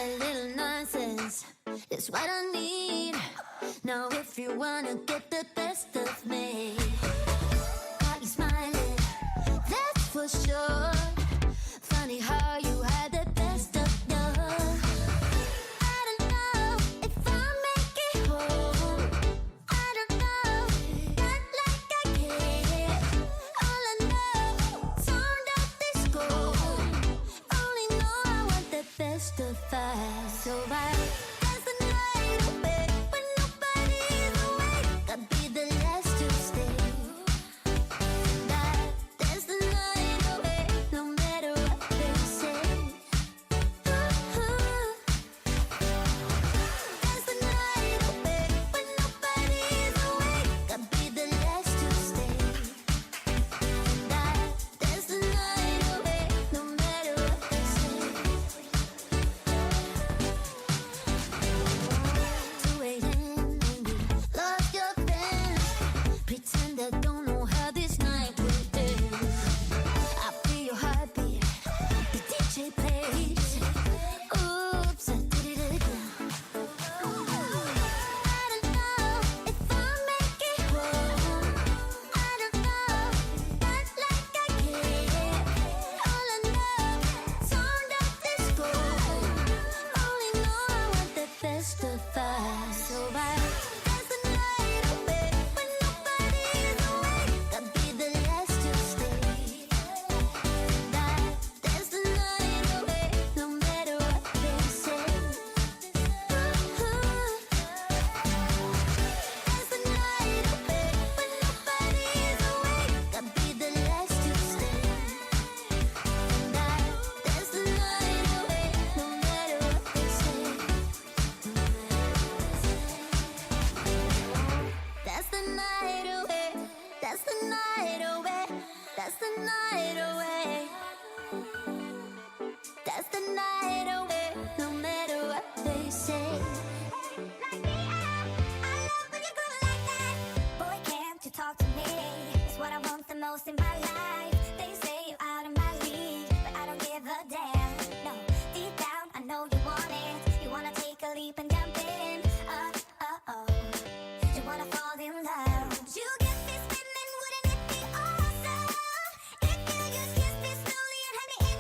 A little nonsense is what I need. Now if you wanna get the best of me, got you smiling, that's for sure. Funny how you had the best of you. I don't know if I'll make it home. I don't know, not like I care. All I know, turned up this gold. Only know I want the best of us. So I dance the night away when nobody's awake. I'll be the last to stay. Dance the night away, no matter what they say. Dance the night away when nobody's awake. I'll be the last to stay. Dance the night away, no matter what they say. 2 a.m. and you lost your friends. Pretend I don't know how this night will end. I feel your heartbeat, the DJ plays. Oops, I did it again. I don't know if I'll make it home. I don't know, not like I care. All I know, turned up this gold. Only know I want the best of us. So I dance the night away when nobody's awake. I'll be the last to stay. Dance the night away, no matter what they say. Dance the night away when nobody's awake. I'll be the last to stay. Dance the night away, no matter what they say. That's the night away. That's the night away. That's the night away. That's the night away, no matter what they say. I love when you groove like that. Boy, can't you talk to me? It's what I want the most in my life. They say you're out of my league, but I don't give a damn. No, deep down, I know you want it. You wanna take a leap and jump in. You wanna fall in love. You get me spinning, wouldn't it be awesome? If you just kiss me slowly and have me in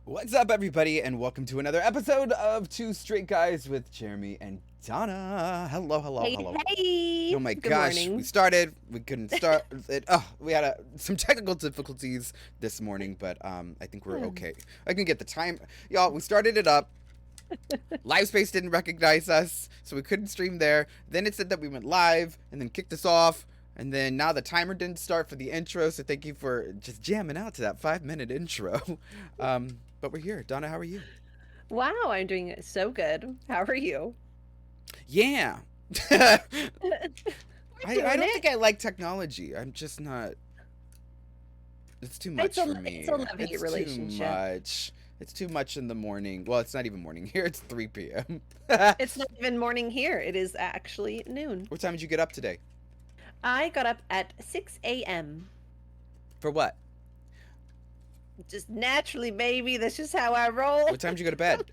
What's up, everybody, and welcome to another episode of Two Straight Guys with Jaremi and Dawna. Hello, hello, Hey, hello. hey. Oh my Good gosh, morning. we started. We couldn't start it. We had some technical difficulties this morning, but I think we're okay. I can get the time. Y'all, we started it up. Livespace didn't recognize us, so we couldn't stream there. Then it said that we went live, and then kicked us off. And then now the timer didn't start for the intro, so thank you for just jamming out to that 5-minute intro. But we're here. Dawna, how are you? Wow, I'm doing so good. How are you? Yeah. I don't think I like technology. I'm just not. It's too much for me. It's a love-hate relationship. Too much. It's too much in the morning. Well, it's not even morning here. It's 3 p.m. It's not even morning here. It is actually noon. What time did you get up today? I got up at 6 a.m. For what? Just naturally, baby. That's just how I roll. What time did you go to bed?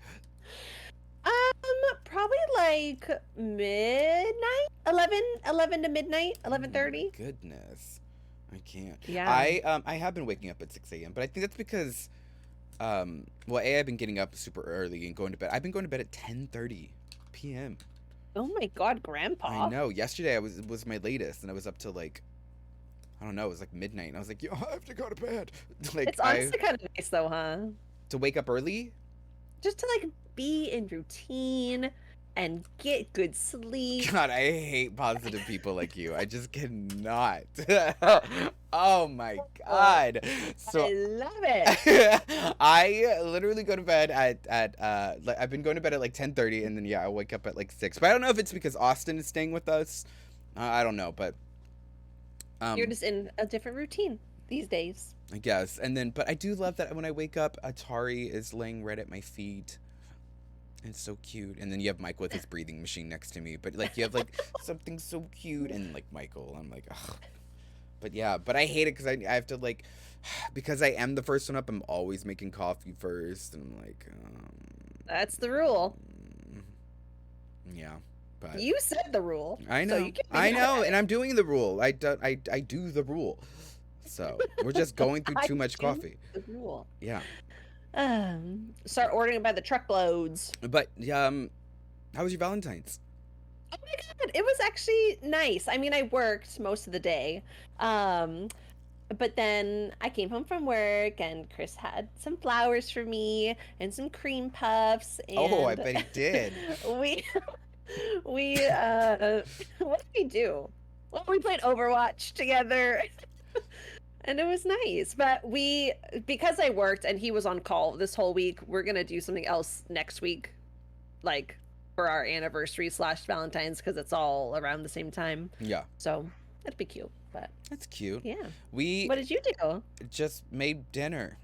Probably like midnight, 11 to midnight, 11:30. Goodness, I can't. Yeah. I have been waking up at 6 a.m., but I think that's because, well, I've been getting up super early and going to bed. I've been going to bed at 10:30 p.m. Oh my God, Grandpa. I know. Yesterday was my latest, and I was up till like, I don't know, it was like midnight, and I was like, yo, I have to go to bed. Like, It's honestly kind of nice though, huh? to wake up early. Just to like be in routine and get good sleep. God, I hate positive people like you. I just cannot. Oh my God. So I love it. I literally go to bed at like, I've been going to bed at like 10:30, and then I wake up at like 6. But I don't know if it's because Austin is staying with us. I don't know, but You're just in a different routine these days. I guess. And then, but I do love that when I wake up, Atari is laying right at my feet. It's so cute. And then you have Mike with his breathing machine next to me. But like, you have like something so cute, and like Michael, I'm like, ugh. But yeah, but I hate it because I have to like, because I am the first one up, I'm always making coffee first, and I'm like, That's the rule. yeah. But You said the rule. I know. So you can I know, and I'm doing the rule. I do the rule. So we're just going through too much coffee. The rule. Yeah. Start ordering by the truckloads. But how was your Valentine's? Oh my God, it was actually nice. I mean, I worked most of the day. But then I came home from work, and Chris had some flowers for me and some cream puffs. And Oh, I bet he did. we what did we do? Well, we played Overwatch together. And it was nice. But because I worked and he was on call this whole week, we're gonna do something else next week, like for our anniversary / Valentine's, because it's all around the same time. Yeah. So that'd be cute. But That's cute. yeah. We What did you do? just made dinner.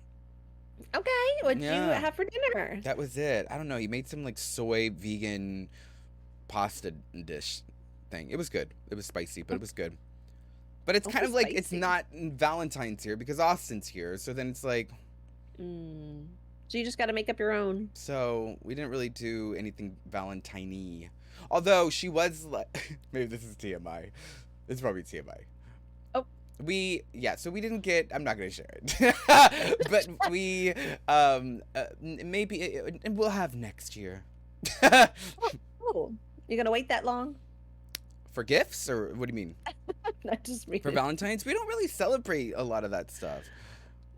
Okay, what'd you Yeah. have for dinner? That was it. I don't know. He made some like soy vegan pasta dish thing. It was good. It was spicy, but it was good. But it's kind of like it's not Valentine's here because Austin's here. So then it's like, So you just got to make up your own. so we didn't really do anything Valentine-y. Although she was like, maybe this is TMI. It's probably TMI. Oh. So we didn't get, I'm not going to share it. But we, maybe, we'll have next year. Oh, you're gonna wait that long? For gifts, or what do you mean? Not just me. For Valentine's? We don't really celebrate a lot of that stuff.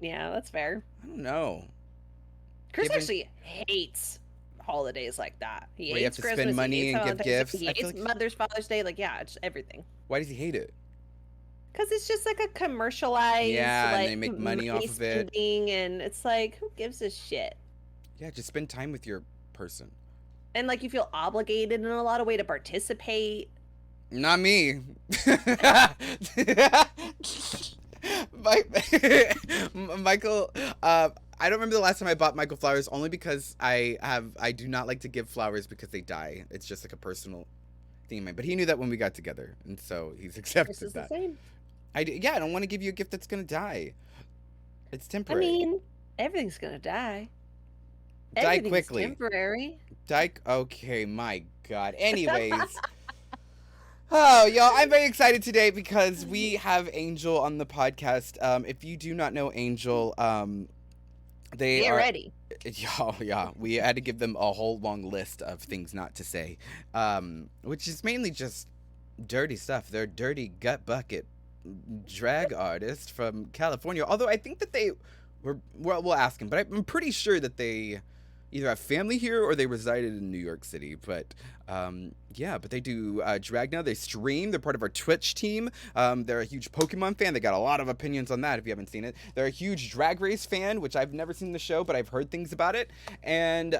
Yeah, that's fair. I don't know. Chris Given- actually hates holidays like that. He Where you have hates to Christmas. spend he money hates and give Valentine's Day, gifts. He I feel hates like- Mother's Father's Day. Like, yeah, just everything. Why does he hate it? Because it's just like a commercialized, Yeah, and like, they make money off of it. spending, and it's like, who gives a shit? Yeah, just spend time with your person. And like, you feel obligated in a lot of way to participate. Not me. Michael, I don't remember the last time I bought Michael flowers, only because I do not like to give flowers because they die. It's just like a personal thing in mind. But he knew that when we got together, and so he's accepted Chris is the that. same. I don't want to give you a gift that's gonna die. It's I temporary. mean, everything's gonna die. Die Everything's quickly. temporary. Okay, my God. Anyways. Oh, y'all, I'm very excited today because we have Angel on the podcast. If you do not know Angel, They Get are. ready. Yeah. We had to give them a whole long list of things not to say, which is mainly just dirty stuff. They're dirty gut bucket drag artists from California. Although I think that they were. Well, we'll ask them, but I'm pretty sure that they either have family here or they resided in New York City. But yeah, but they do drag now. They stream. They're part of our Twitch team. They're a huge Pokemon fan. They got a lot of opinions on that if you haven't seen it. They're a huge Drag Race fan, which I've never seen the show, but I've heard things about it. And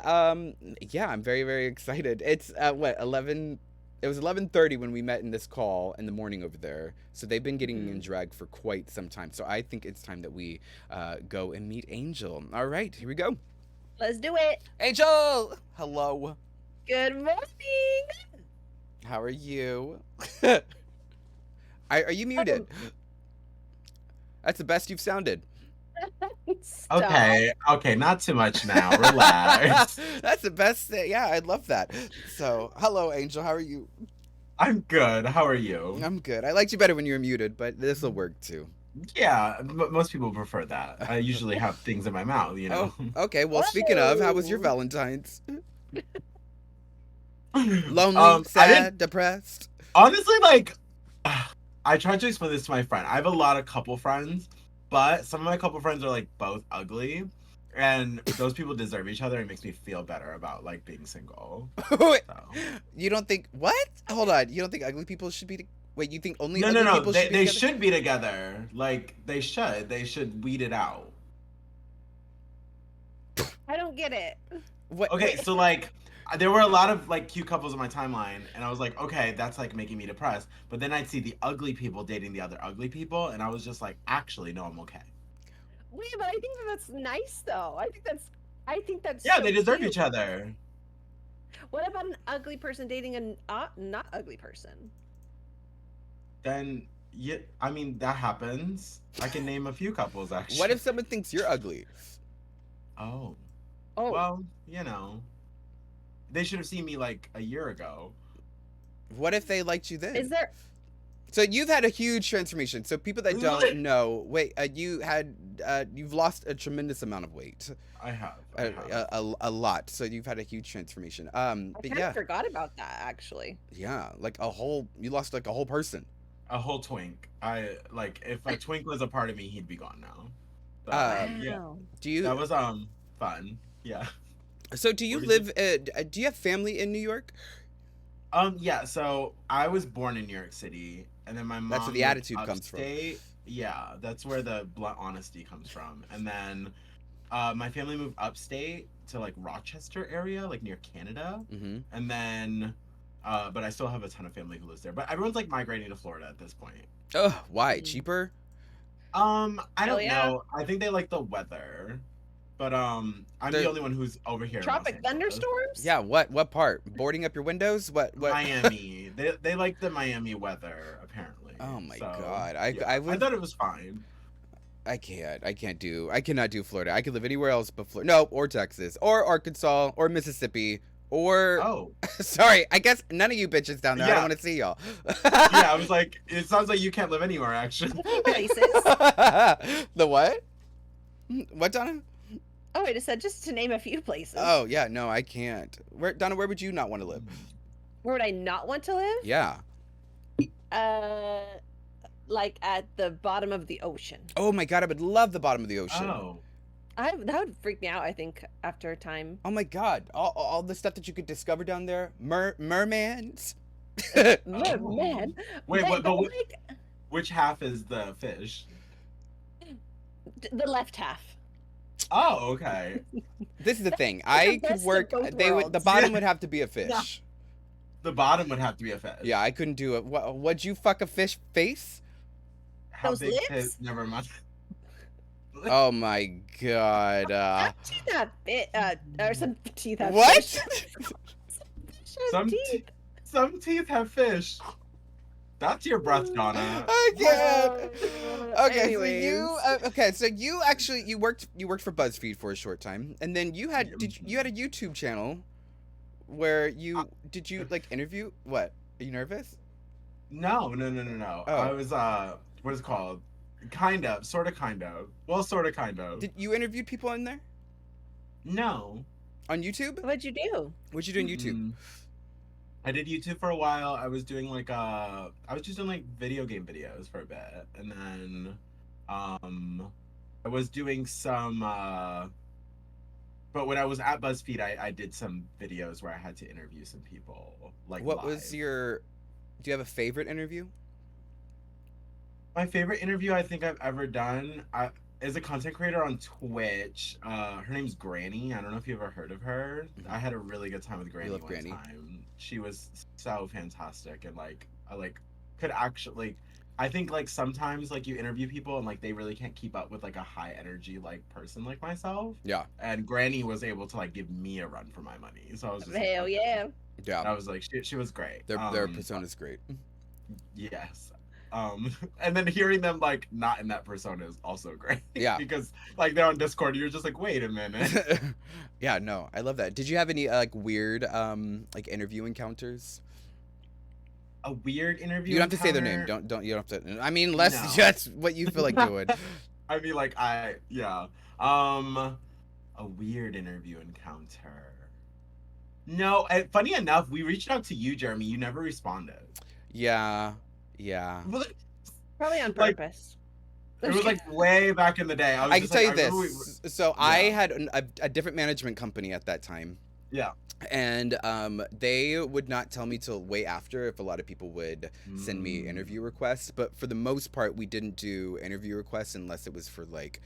yeah, I'm very, very excited. It's what, 11. It was 11:30 when we met in this call in the morning over there. So they've been getting in drag for quite some time. So I think it's time that we go and meet Angel. All right, here we go. Let's do it. Angel! Hello. Good morning. How are you? Are you muted? That's the best you've sounded. Stop. Okay, not too much now. Relax. That's the best thing. Yeah, I love that. So, hello, Angel. How are you? I'm good. How are you? I'm good. I liked you better when you were muted, but this will work too. Yeah, most people prefer that. I usually have things in my mouth, you know. Oh, okay. Well, speaking of, how was your Valentine's? Lonely, sad, depressed? Honestly, like, I tried to explain this to my friend. I have a lot of couple friends, but some of my couple friends are like both ugly, and those people deserve each other. It makes me feel better about like being single. Wait, So. you don't think what? Hold on. You don't think ugly people should be? Wait, you think only No, ugly no. people They, should be they together? should be together. Like they should. They should weed it out. I don't get it. What? Okay, so like there were a lot of like cute couples on my timeline, and I was like, okay, that's like making me depressed. But then I'd see the ugly people dating the other ugly people, and I was just like, actually, no, I'm okay. Wait, but I think that's nice though. I think that's Yeah, so they deserve cute. each other. What about an ugly person dating a not ugly person? Then yeah, I mean that happens. I can name a few couples actually. What if someone thinks you're ugly? Oh, Oh, well, you know, they should have seen me like a year ago. What if they liked you then? is there? So you've had a huge transformation. So people that don't know, wait, you've lost a tremendous amount of weight, I have. a lot. So you've had a huge transformation. I But kind yeah, of forgot about that actually. yeah, like you lost like a whole person. A whole twink. I like if a twink was a part of me, he'd be gone now. But, yeah, Wow. Do you? that was fun. Yeah. So do you What live? Do you have family in New York? Yeah. So I was born in New York City, and then my mom. That's where the moved attitude comes from. upstate. Yeah, that's where the blunt honesty comes from. And then, my family moved upstate to like Rochester area, like near Canada. Mm-hmm. And then, but I still have a ton of family who lives there. But everyone's like migrating to Florida at this point. Oh, why? Mm. Cheaper? I Hell don't yeah. know. I think they like the weather. But I'm The- the only one who's over here. in Los Tropic Angeles. thunderstorms? Yeah. What part? Boarding up your windows? What? Miami. They like the Miami weather apparently. Oh my So, God. yeah. I would. thought it was fine. I cannot do Florida. I could live anywhere else but Florida. No, or Texas, or Arkansas, or Mississippi, or Oh, sorry. I guess none of you bitches down there. I Yeah. don't want to see y'all. yeah. I was like, it sounds like you can't live anywhere actually. Places. The what? What, Donna? Oh, I just said just to name a few places. Oh yeah, no, I can't. Donna? Where would you not want to live? Where would I not want to live? Yeah. Like at the bottom of the ocean. Oh my God, I would love the bottom of the ocean. Oh, That would freak me out. I think after a time. Oh my God, all the stuff that you could discover down there. Mermans. Man. Wait, what? But But like which half is the fish? the left half. Oh, okay. This is the thing. the I best could of work. both The worlds. bottom Yeah. would have to be a fish. The bottom would have to be a fish. Yeah, I couldn't do it. Would you fuck a fish face? How Those big lips? Never mind. Oh my God. Some teeth have bit, or some teeth have What? fish. Some teeth. Some teeth have fish. That's your breath, Donna. I can't. Okay, Anyways. so you actually you worked for BuzzFeed for a short time, and then you had you had a YouTube channel where you did you like interview what? Are you nervous? No. Oh. I was what is it called? Kind of. Well, sort of, kind of. Did you interviewed people in there? No. On YouTube? What'd you do? What'd you do on YouTube? Mm-mm. I did YouTube for a while. I was doing like I was just doing like video game videos for a bit, and then I was doing some but when I was at BuzzFeed, I did some videos where I had to interview some people like What live. was your? Do you have a favorite interview? My favorite interview I think I've ever done is a content creator on Twitch. Her name's Granny. I don't know if you ever heard of her. I had a really good time with Granny love one Granny. time. She was so fantastic, and like I like could actually like I think like sometimes like you interview people and like they really can't keep up with like a high energy like person like myself. Yeah. And Granny was able to like give me a run for my money. So I was just like, Hell okay. yeah. Yeah. I was like she was great. Their persona's great. Yes. And then hearing them like not in that persona is also great. Yeah. Because like they're on Discord, you're just like, wait a minute. Yeah, no, I love that. Did you have any like weird like interview encounters? A weird interview. You don't have to say their name. encounter? Don't you don't have to. I mean, less No. just what you feel like doing. I mean, like yeah. A weird interview encounter. No, funny enough, we reached out to you, Jeremy. You never responded. Yeah. Yeah. Probably on Like, purpose. It was like way back in the day. I can just, tell like, you I remember this. So I Yeah. had a different management company at that time. Yeah. And they would not tell me till way after if a lot of people would send me interview requests. But for the most part, we didn't do interview requests unless it was for like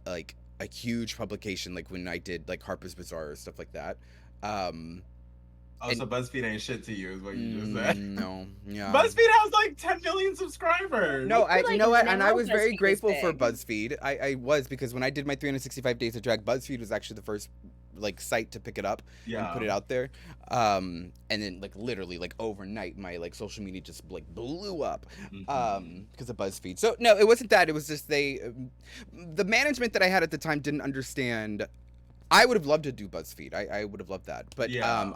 a huge publication, like when I did like Harper's Bazaar or stuff like that. So BuzzFeed ain't shit to you, is what you just said. No, yeah. BuzzFeed has like 10 million subscribers. No, I feel you like know what? And I now was very BuzzFeed is grateful for big. BuzzFeed. I was, because when I did my 365 Days of Drag, BuzzFeed was actually the first like site to pick it up and put it out there. And then like literally like overnight, my like social media just like blew up because of BuzzFeed. So no, it wasn't that. It was just the management that I had at the time didn't understand. I would have loved to do BuzzFeed. I would have loved that. But Yeah.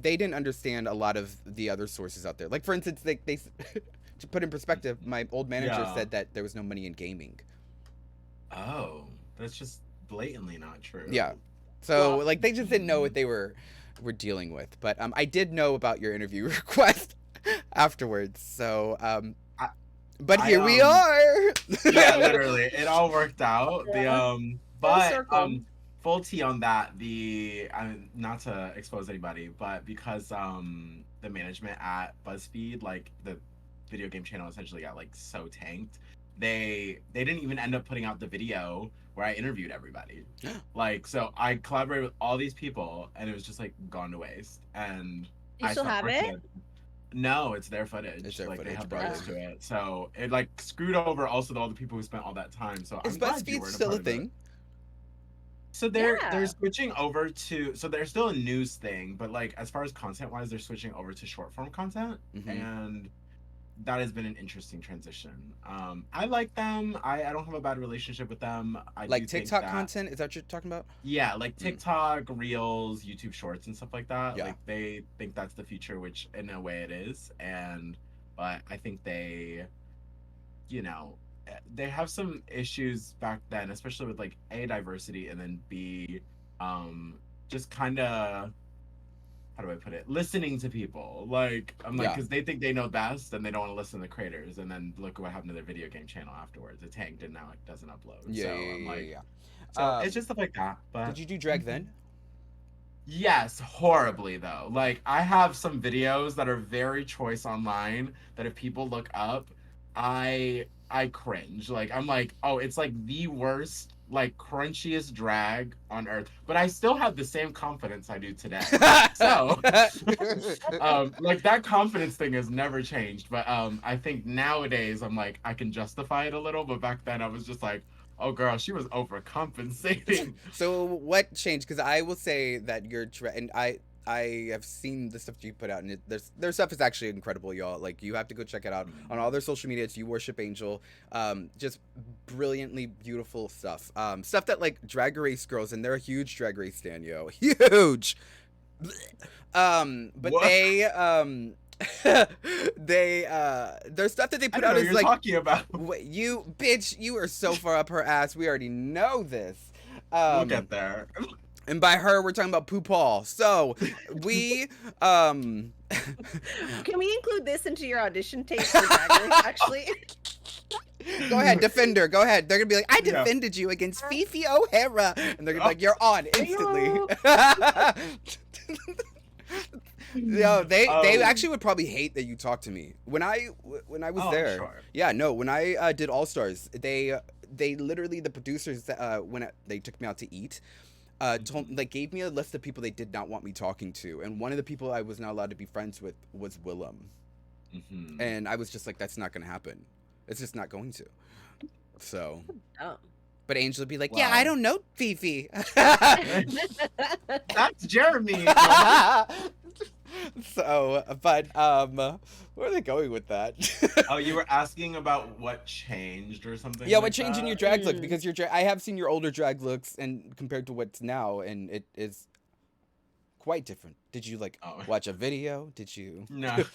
they didn't understand a lot of the other sources out there. Like for instance, they to put in perspective, my old manager Yeah. said that there was no money in gaming. Oh, that's just blatantly not true. Yeah. So Well- like they just didn't know what they were dealing with. But I did know about your interview request afterwards. So but here we are. Yeah, literally, it all worked out. Yeah. But circle. full tea on that. Not to expose anybody, but because the management at BuzzFeed, like the video game channel, essentially got like so tanked, they didn't even end up putting out the video where I interviewed everybody. Like, so I collaborated with all these people, and it was just like gone to waste. And You I still stopped have it? working. No, it's their footage. It's their like they footage, have probably. rights to it. So it like screwed over also all the people who spent all that time. So Is I'm glad you BuzzFeed weren't still a part of it. thing? So they're Yeah. switching over to, so they're still a news thing, but like as far as content wise, they're switching over to short form content, Mhm. and that has been an interesting transition. I like them. I don't have a bad relationship with them. I do Like think TikTok that- content? Is that what you're talking about? Yeah, like TikTok, Reels, YouTube Shorts, and stuff like that. Yeah. Like they think that's the future, which in a way it is. But I think they, they have some issues back then, especially with like A, diversity, and then B, just kind of, how do I put it? Listening to people. Like, I'm like, Yeah. because they think they know best and they don't want to listen to creators. And then look what happened to their video game channel afterwards. It tanked and now it doesn't upload. Yeah, So yeah, I'm yeah, like, yeah. so it's just stuff like that. But Did you do drag then? yes, horribly though. Like I have some videos that are very choice online that if people look up, I cringe. Like I'm like, oh, it's like the worst, like crunchiest drag on earth. But I still have the same confidence I do today. So like that confidence thing has never changed. But I think nowadays I'm like I can justify it a little, but back then I was just like, oh girl, she was overcompensating. So what changed? Because I will say that and I have seen the stuff you put out, and their stuff is actually incredible, y'all. Like you have to go check it out on all their social media. It's YouWorshipAngel. Just brilliantly beautiful stuff. Stuff that like Drag Race girls, and they're a huge Drag Race stan, yo, huge. But What? their stuff that they I put don't know out what is you're like, talking about. you bitch, you are so far up her ass. We already know this. We'll get there. And by her, we're talking about Paul. So we Can we include this into your audition tape for Drag Race, actually? Go ahead, defender. Go ahead. They're gonna be like, I Yeah. defended you against Fifi O'Hara, and they're gonna be like, you're on instantly. Yo, they actually would probably hate that you talked to me when I was Oh, there. sure. Yeah, no, when I did All Stars, they literally, the producers when they took me out to eat, gave me a list of people they did not want me talking to, and one of the people I was not allowed to be friends with was Willem, and I was just like, that's not gonna happen. It's just not going to. So. Oh. But Angel would be like, Wow. yeah, I don't know Fifi. That's Jaremi. So, but where are they going with that? Oh, you were asking about what changed or something? Yeah, like what changed in your that? drag look? Because I have seen your older drag looks, and compared to what's now, and it is quite different. Did you watch a video? Did you No.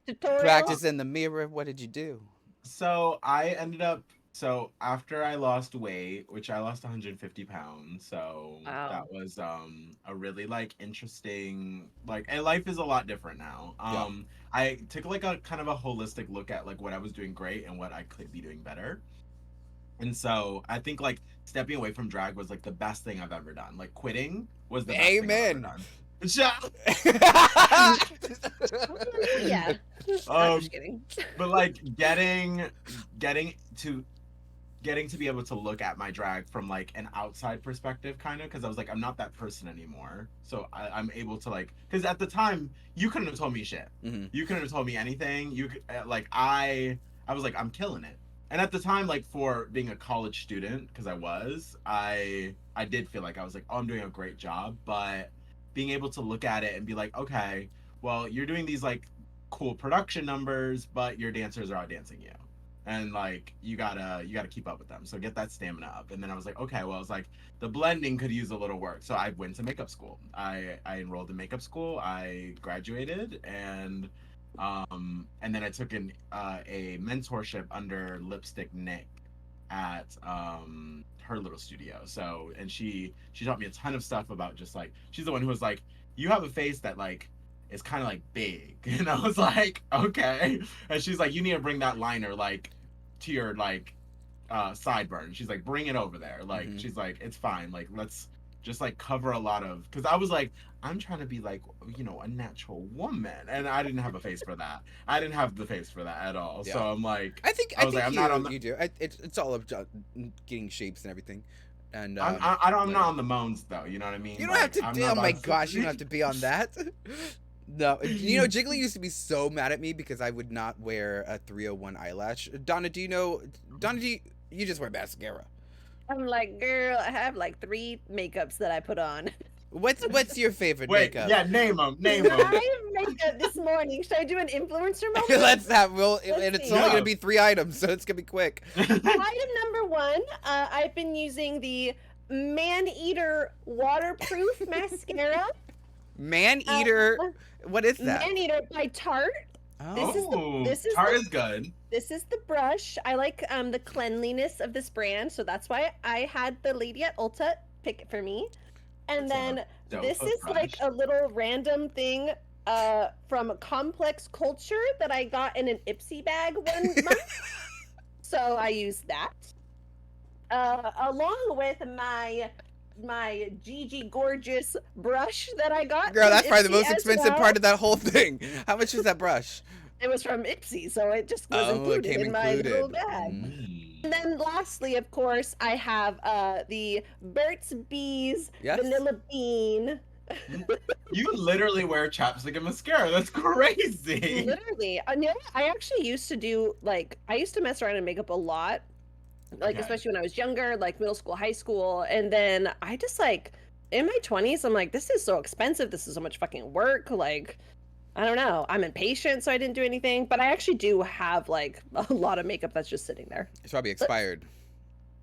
Tutorial? practice in the mirror? What did you do? So I ended up. So after I lost weight, which I lost 150 pounds, so Wow. that was a really interesting and life is a lot different now. I took a kind of a holistic look at what I was doing great and what I could be doing better. And so I think stepping away from drag was the best thing I've ever done. Quitting was the best thing I've ever done. Yeah. I'm just kidding. But getting to be able to look at my drag from an outside perspective, kind of, because I was I'm not that person anymore. So I'm able to because at the time you couldn't have told me shit. Mm-hmm. You couldn't have told me anything. You could I was I'm killing it. And at the time, for being a college student, because I did feel I was oh, I'm doing a great job. But being able to look at it and be okay, well, you're doing these cool production numbers, but your dancers are out dancing you. And you gotta keep up with them, so get that stamina up. And then I was okay, well, it's the blending could use a little work, so I went to makeup school. I enrolled in makeup school. I graduated, and then I took a mentorship under Lipstick Nick at her little studio. So, and she taught me a ton of stuff about just she's the one who was you have a face that is kind of big, and I was okay. And she's you need to bring that liner to your sideburn. She's bring it over there. She's it's fine. Let's just cover a lot of, because I was I'm trying to be a natural woman, and I didn't have a face for that. I didn't have the face for that at all. Yeah. So I'm I think you do. It's all about getting shapes and everything. And I'm not on the moans though. You know what I mean? You don't have to. Oh my gosh, you don't have to be on that. No, Jiggly used to be so mad at me because I would not wear a 301 eyelash. Dawna, you just wear mascara. I'm girl, I have 3 makeups that I put on. What's your favorite Wait, makeup? yeah, name them. I have makeup this morning. Should I do an influencer moment? And it's only gonna be 3 items, so it's gonna be quick. Item number 1, I've been using the Man-Eater waterproof mascara. Man-Eater. What is that? Man-Eater by Tarte. Oh. Tarte is good. This is the brush. I like the cleanliness of this brand, so that's why I had the lady at Ulta pick it for me. And then this is a little random thing from Complex Culture that I got in an Ipsy bag one month. So I used that. Along with my Gigi Gorgeous brush that I got. Girl, that's probably the Ipsy most expensive part of that whole thing. How much was that brush? It was from Ipsy, so it just was included in my little bag. And then lastly, of course, I have the Burt's Bees Vanilla Bean. You literally wear chapstick and mascara. That's crazy. Literally. I actually used to do, I used to mess around in makeup a lot. Especially when I was younger, middle school, high school. And then I just, in my 20s, I'm this is so expensive. This is so much fucking work. I don't know. I'm impatient, so I didn't do anything. But I actually do have, a lot of makeup that's just sitting there. It's probably expired.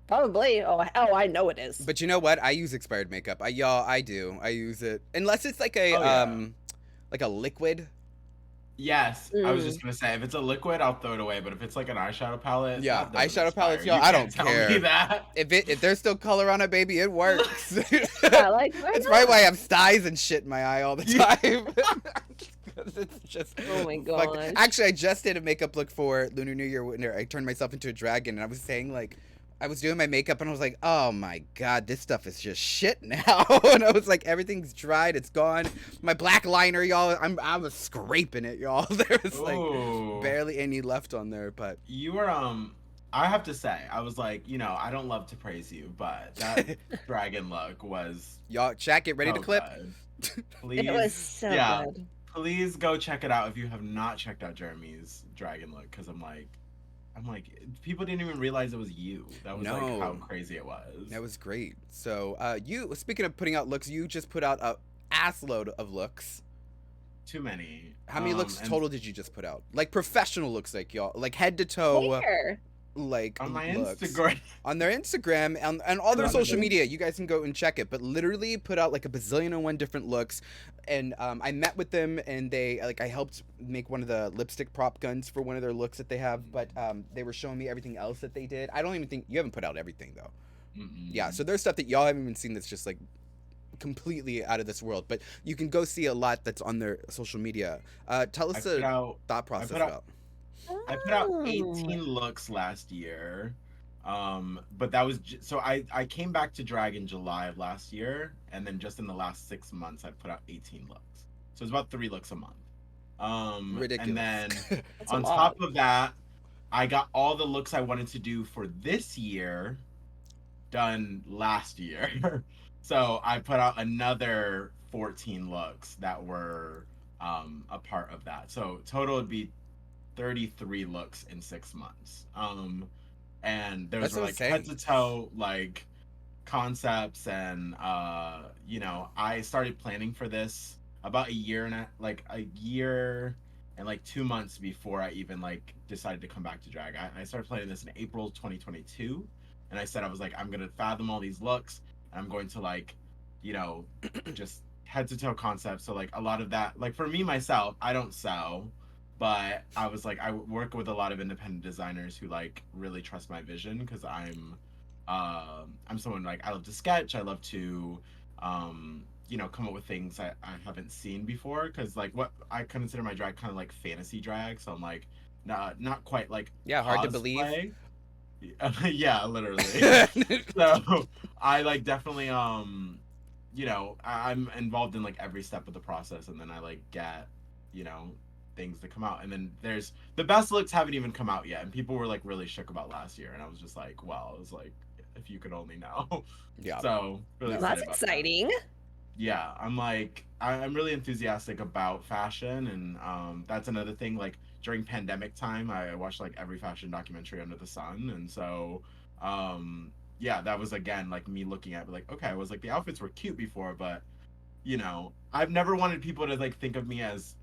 Probably. Oh, I know it is. But you know what? I use expired makeup. I do. I use it. Unless it's like a liquid. Yes, I was just Mm. gonna say if it's a liquid, I'll throw it away. But if it's like an eyeshadow palette, Yeah, that doesn't eyeshadow expire. palettes, y'all. You I can't don't tell me care. that. If there's still color on it, baby, it works. Yeah, like why It's not? probably why I have styes and shit in my eye all the time. 'Cause it's just Oh my fuck- gosh. Actually, I just did a makeup look for Lunar New Year when I turned myself into a dragon, and I was saying like, I was doing my makeup, and I was like, oh my god, this stuff is just shit now. And I was like, everything's dried, it's gone. My black liner, y'all, I was scraping it, y'all. There was like Ooh. barely any left on there, but You were I have to say, I was like, I don't love to praise you, but that dragon look was y'all, chat, get ready so to clip. good. Please, It was so yeah, good. please go check it out if you have not checked out Jeremy's dragon look, because I'm like, people didn't even realize it was you. That was like how No. crazy it was. That was great. So, you speaking of putting out looks, you just put out a ass load of looks. Too many. How many looks and total did you just put out? Like professional looks, like y'all, like head to toe, Where? like on my looks. Instagram. On their Instagram and all their Love social it. media. You guys can go and check it. But literally put out like a bazillion and one different looks. And I met with them, and I helped make one of the lipstick prop guns for one of their looks that they have. But they were showing me everything else that they did. I don't even think you haven't put out everything though. Mm-mm. Yeah, so there's stuff that y'all haven't even seen that's just like completely out of this world. But you can go see a lot that's on their social media. Tell us I put the out thought process put out- about. I put out Oh. 18 looks last year. But that was so I came back to drag in July of last year, and then just in the last 6 months I put out 18 looks. So it's about 3 looks a month. Ridiculous. And then That's a on lot. top of that, I got all the looks I wanted to do for this year done last year. So I put out another 14 looks that were a part of that. So total would be 33 looks in 6 months. And there was That's like insane. head to toe like concepts, and I started planning for this about a year and like 2 months before I even like decided to come back to drag. I started planning this in April 2022, and I said I was like, I'm gonna fathom all these looks, and I'm going to like, just head to toe concepts. So like a lot of that, like for me myself, I don't sew, but I was like, I work with a lot of independent designers who like really trust my vision, because I'm someone like I love to sketch, I love to come up with things I haven't seen before, because like what I consider my drag kind of like fantasy drag, so I'm like not quite like Yeah, hard to cosplay. believe. Yeah, literally. So I like definitely I'm involved in like every step of the process, and then I like get things to come out, and then there's the best looks haven't even come out yet, and people were like really shook about last year, and I was just like, wow, I was like, if you could only know. Yeah. So really Yeah. excited That's about that. exciting. Yeah, I'm really enthusiastic about fashion, and that's another thing. Like during pandemic time, I watched like every fashion documentary under the sun, and so yeah, that was again like me looking at like, okay, I was like the outfits were cute before, but I've never wanted people to like think of me as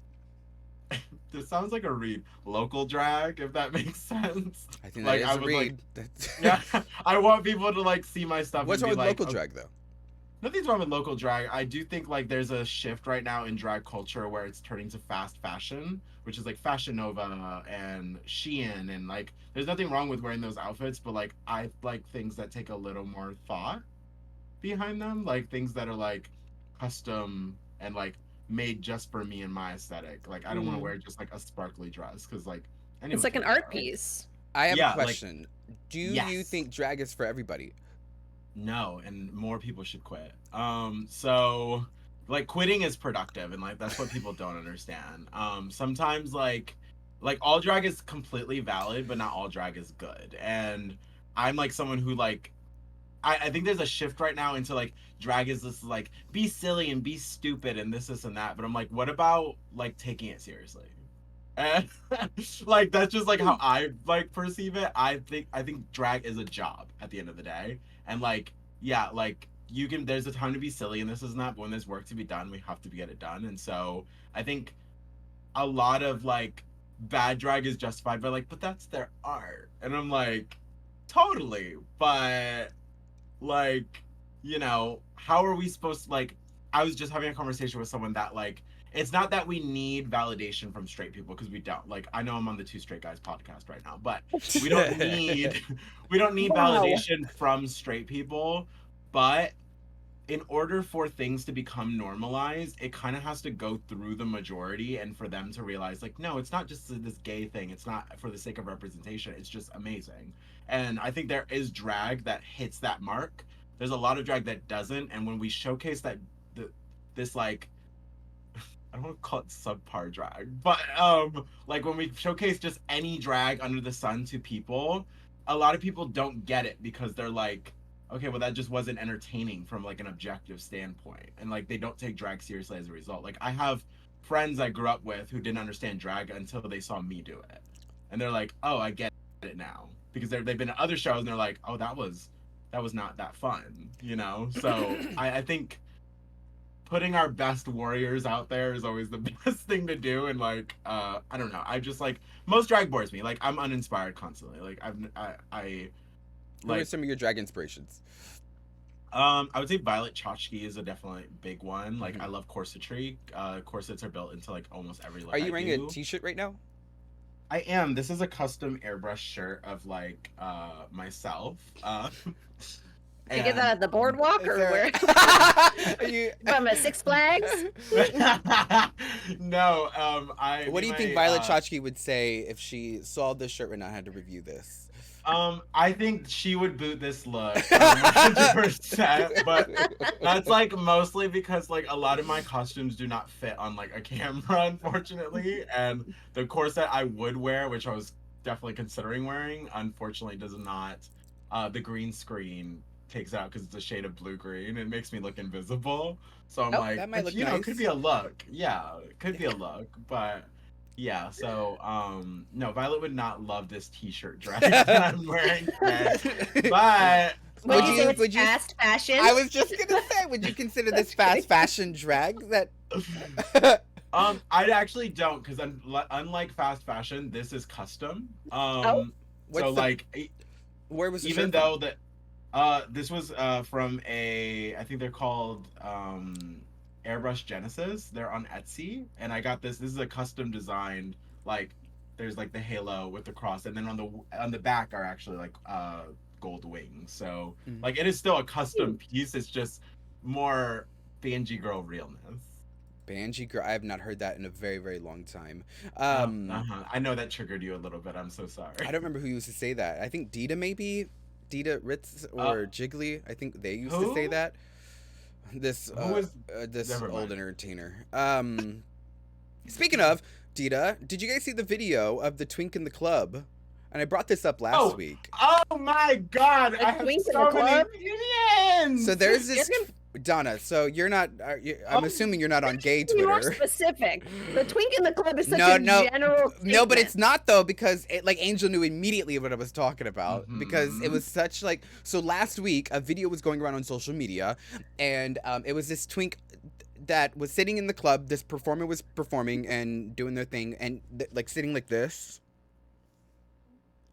this sounds like a read local drag, if that makes sense. I think Like, that is I a was read. Yeah, I want people to like see my stuff. What's and wrong be with like, local drag though? Nothing's wrong with local drag. I do think like there's a shift right now in drag culture where it's turning to fast fashion, which is like Fashion Nova and Shein, and like there's nothing wrong with wearing those outfits, but like I like things that take a little more thought behind them, like things that are like custom and like made just for me and my aesthetic. Like I don't want to wear just like a sparkly dress, because like anyone It's like an can wear art it. piece. I have Yeah, a like- question. Do you Yes. think drag is for everybody? No, and more people should quit. So like quitting is productive, and like that's what people don't understand. Sometimes like all drag is completely valid, but not all drag is good. And I'm like someone who like I think there's a shift right now into like drag is this like be silly and be stupid and this and that. But I'm like, what about like taking it seriously? And like that's just like how I like perceive it. I think drag is a job at the end of the day. And like, yeah, like you can there's a time to be silly and this is not, but when there's work to be done, we have to get it done. And so I think a lot of like bad drag is justified by like, but that's their art. And I'm like, totally. But like, how are we supposed to like I was just having a conversation with someone that like it's not that we need validation from straight people because we don't. Like I know I'm on the Two Straight Guys podcast right now, but we don't need Wow. validation from straight people. But in order for things to become normalized, it kind of has to go through the majority and for them to realize like, no, it's not just this gay thing. It's not for the sake of representation. It's just amazing. And I think there is drag that hits that mark. There's a lot of drag that doesn't. And when we showcase that this like I don't want to call it subpar drag, but like when we showcase just any drag under the sun to people, a lot of people don't get it because they're like, okay, well that just wasn't entertaining from like an objective standpoint, and like they don't take drag seriously as a result. Like I have friends I grew up with who didn't understand drag until they saw me do it, and they're like, oh, I get it now, because they've been to other shows and they're like, oh, that was not that fun, you know. So I think putting our best warriors out there is always the best thing to do. And like I don't know, I just like most drag bores me. Like I'm uninspired constantly. Like I Who are like some of your drag inspirations? I would say Violet Chachki is a definitely big one. Like Mhm. I love corsetry. Corsets are built into like almost every look Are you I wearing do. a t-shirt right now? I am. This is a custom airbrush shirt of like myself. Did you get that at the boardwalk Is or there- where? Are you... From a Six Flags? No, I. What do you my, think Violet Chachki would say if she saw this shirt right now and had to review this? I think she would boot this look 100%, but that's like mostly because like a lot of my costumes do not fit on like a camera, unfortunately, and the corset I would wear, which I was definitely considering wearing, unfortunately does not. The green screen takes it out because it's a shade of blue green. It makes me look invisible, so I'm Oh, like, that might but, look you know, nice. it could be a look. Yeah, it could be a look, but. Yeah, so no, Violet would not love this t-shirt dress that I'm wearing today. But Would you say would it's you- fast fashion? I was just gonna say, would you consider this Just fast kidding. fashion drag? That I actually don't, because unlike fast fashion, this is custom. Oh. What's So the- like where was the even shirt though from? that this was from I think they're called Airbrush Genesis. They're on Etsy, and I got this is a custom designed, like there's like the halo with the cross, and then on the back are actually like gold wings. So Mhm. like it is still a custom piece. It's just more Banji girl realness. Banji girl. I have not heard that in a very, very long time. I know that triggered you a little bit. I'm so sorry. I don't remember who used to say that. I think Dita, maybe Dita Ritz or Jiggly. I think they used to say who? that. This Who was- this never old mind. entertainer. Speaking of Dita, did you guys see the video of the twink in the club? And I brought this up last week. Oh my god! A I have twink in so the many club? opinions. So there's this You're Donna. So you're not. I'm Oh, assuming you're not on gay Be more Twitter. specific. The twink in the club is such No, a no, general No, but statement. it's not though, because like Angel knew immediately what I was talking about, because it Mhm. was such like. So last week a video was going around on social media, and it was this twink that was sitting in the club. This performer was performing and doing their thing, and like sitting like this,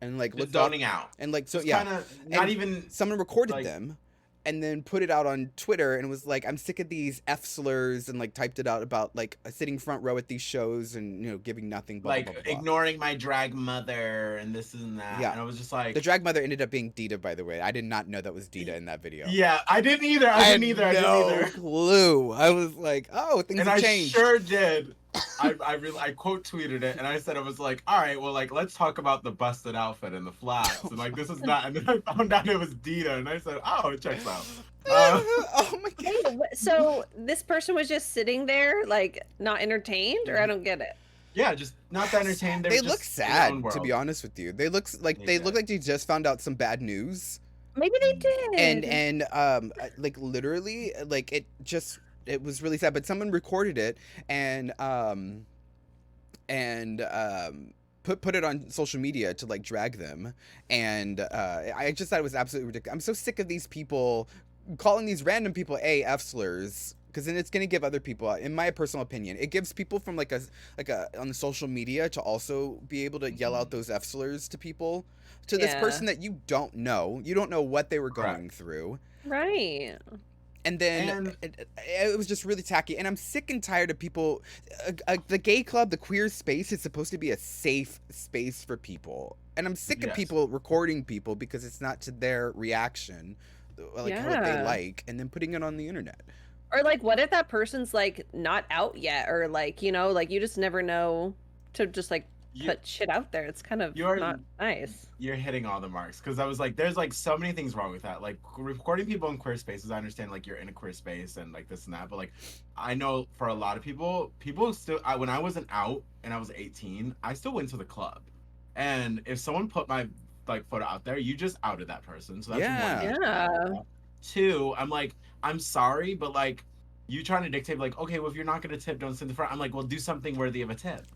and like just looked up, zoning out. and like so It's yeah. kinda not And even. Someone recorded like- them and then put it out on Twitter and was like, I'm sick of these F slurs, and like typed it out about like sitting front row at these shows and, you know, giving nothing, blah, Like blah, blah, blah. ignoring my drag mother and this and that. Yeah. And I was just like, The drag mother ended up being Dita, by the way. I did not know that was Dita in that video. yeah, I didn't either. I had didn't either. no clue. I was like, oh, things And have I changed. sure did. I quote tweeted it, and I said I was like, all right, well, like let's talk about the busted outfit and the flats, and like this is not. And then I found out it was Dita, and I said, oh, it checks out. Oh my god. Wait, so this person was just sitting there, like not entertained, or I don't get it. Yeah, just not that entertained. They look sad, to be honest. honed with you. They look like They look did. like they just found out some bad news. Maybe they did. And like literally, like it was really sad. But someone recorded it and put it on social media to like drag them. And I just thought it was absolutely ridiculous. I'm so sick of these people calling these random people F slurs, because then it's gonna give other people, in my personal opinion, it gives people from like a on the social media to also be able to yell out those F slurs to people, to this Yeah. person that you don't know. You don't know what they were going Correct. through. Right. And then And- it was just really tacky. And I'm sick and tired of people. The gay club, the queer space, is supposed to be a safe space for people. And I'm sick of Yes. people recording people because it's not to their reaction, like what they Yeah. like, and then putting it on the internet. Or like, what if that person's like not out yet, or like, you know, like you just never know to just like You- put shit out there. It's kind of You are- not nice. You're hitting all the marks, because I was like, there's like so many things wrong with that. Like recording people in queer spaces, I understand like you're in a queer space and like this and that, but like I know for a lot of people still, when I wasn't out and I was 18, I still went to the club, and if someone put my like photo out there, you just outed that person. So that's Yeah. one. Yeah. Two, I'm like, I'm sorry, but like you trying to dictate like, okay, well if you're not gonna tip, don't sit in the front. I'm like, well, do something worthy of a tip.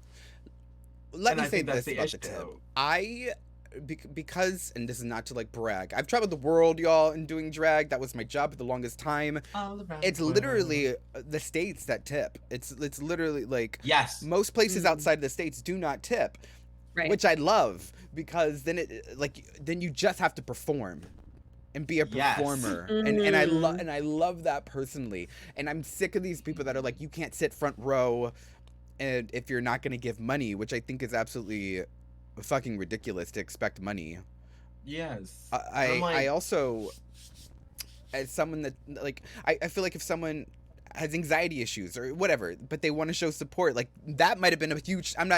Let And me I say think that's this the about the issue. tip. Because, and this is not to like brag, I've traveled the world, y'all, and doing drag. That was my job for the longest time. All around It's the world. literally the states that tip. It's literally like Yes. most places Mhm. outside of the states do not tip, Right. which I love, because then then you just have to perform and be a Yes. performer. And I love Mm. and I love that personally. And I'm sick of these people that are like, you can't sit front row and if you're not going to give money, which I think is absolutely fucking ridiculous to expect money. Yes. I I'm like- I also, as someone that like, I feel like if someone has anxiety issues or whatever, but they want to show support, like that might have been a huge. I'm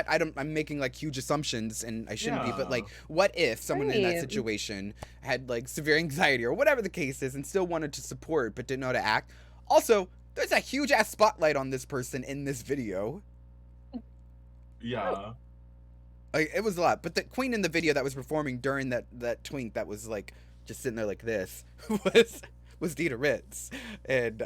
making like huge assumptions, and I shouldn't be. But Yeah. like, what if someone in that Right. situation had like severe anxiety or whatever the case is, and still wanted to support but didn't know how to act? Also, there's a huge ass spotlight on this person in this video. Yeah. Like, it was a lot. But the queen in the video that was performing during that twink that was like just sitting there like this was Dita Ritz. And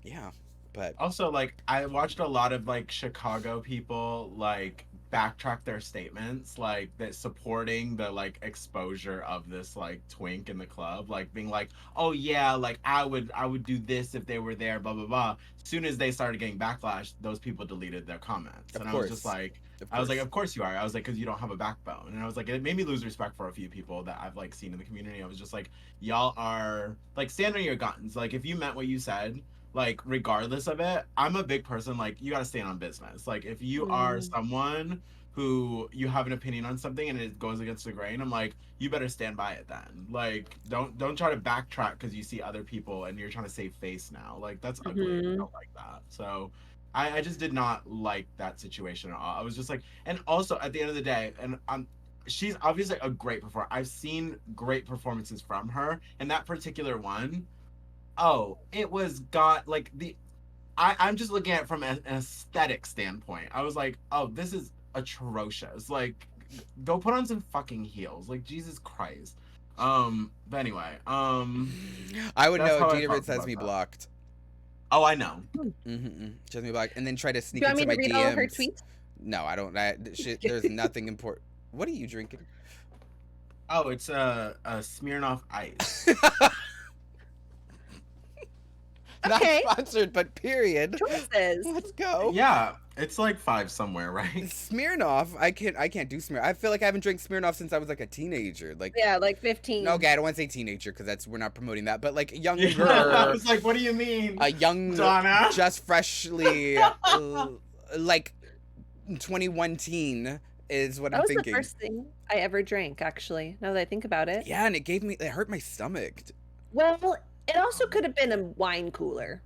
yeah. But Also, like, I watched a lot of like Chicago people like backtrack their statements, like that supporting the like exposure of this like twink in the club, like being like, oh yeah, like I would do this if they were there, blah blah blah. As soon as they started getting backlash, those people deleted their comments. Of And I course. was just like, of I was like, course. of course you are. I was like, because you don't have a backbone. And I was like, it made me lose respect for a few people that I've like seen in the community. I was just like, y'all are like, stand on your guns. Like, if you meant what you said, like, regardless of it, I'm a big person. Like, you got to stand on business. Like, if you are someone who you have an opinion on something and it goes against the grain, I'm like, you better stand by it then. Like, don't try to backtrack because you see other people and you're trying to save face now. Like, that's ugly. I Mhm. don't like that. So I just did not like that situation at all. I was just like, and also at the end of the day, and she's obviously a great performer. I've seen great performances from her, and that particular one, oh, it was got like I'm just looking at it from an aesthetic standpoint. I was like, oh, this is atrocious. Like, go put on some fucking heels. Like, Jesus Christ. But anyway, I would that's know how I Dita felt Ritz has about me that. blocked. oh, I know. She has me blocked, and then try to Do sneak you want into me my to read DMs. all of her tweets? No, I don't. Shit, there's nothing important. What are you drinking? Oh, it's a Smirnoff Ice. Okay. Not sponsored, but period. Choices. Let's go. Yeah, it's like 5 somewhere, right? Smirnoff, I can't do Smirnoff. I feel like I haven't drank Smirnoff since I was like a teenager. Like, Yeah, like 15. no, okay, I don't want to say teenager because we're not promoting that, but like younger, I was like, what do you mean? a young, Dawna? just freshly, like 21 teen is what That I'm was thinking. the first thing I ever drank, actually, now that I think about it. Yeah, and it hurt my stomach. Well, it also could have been a wine cooler.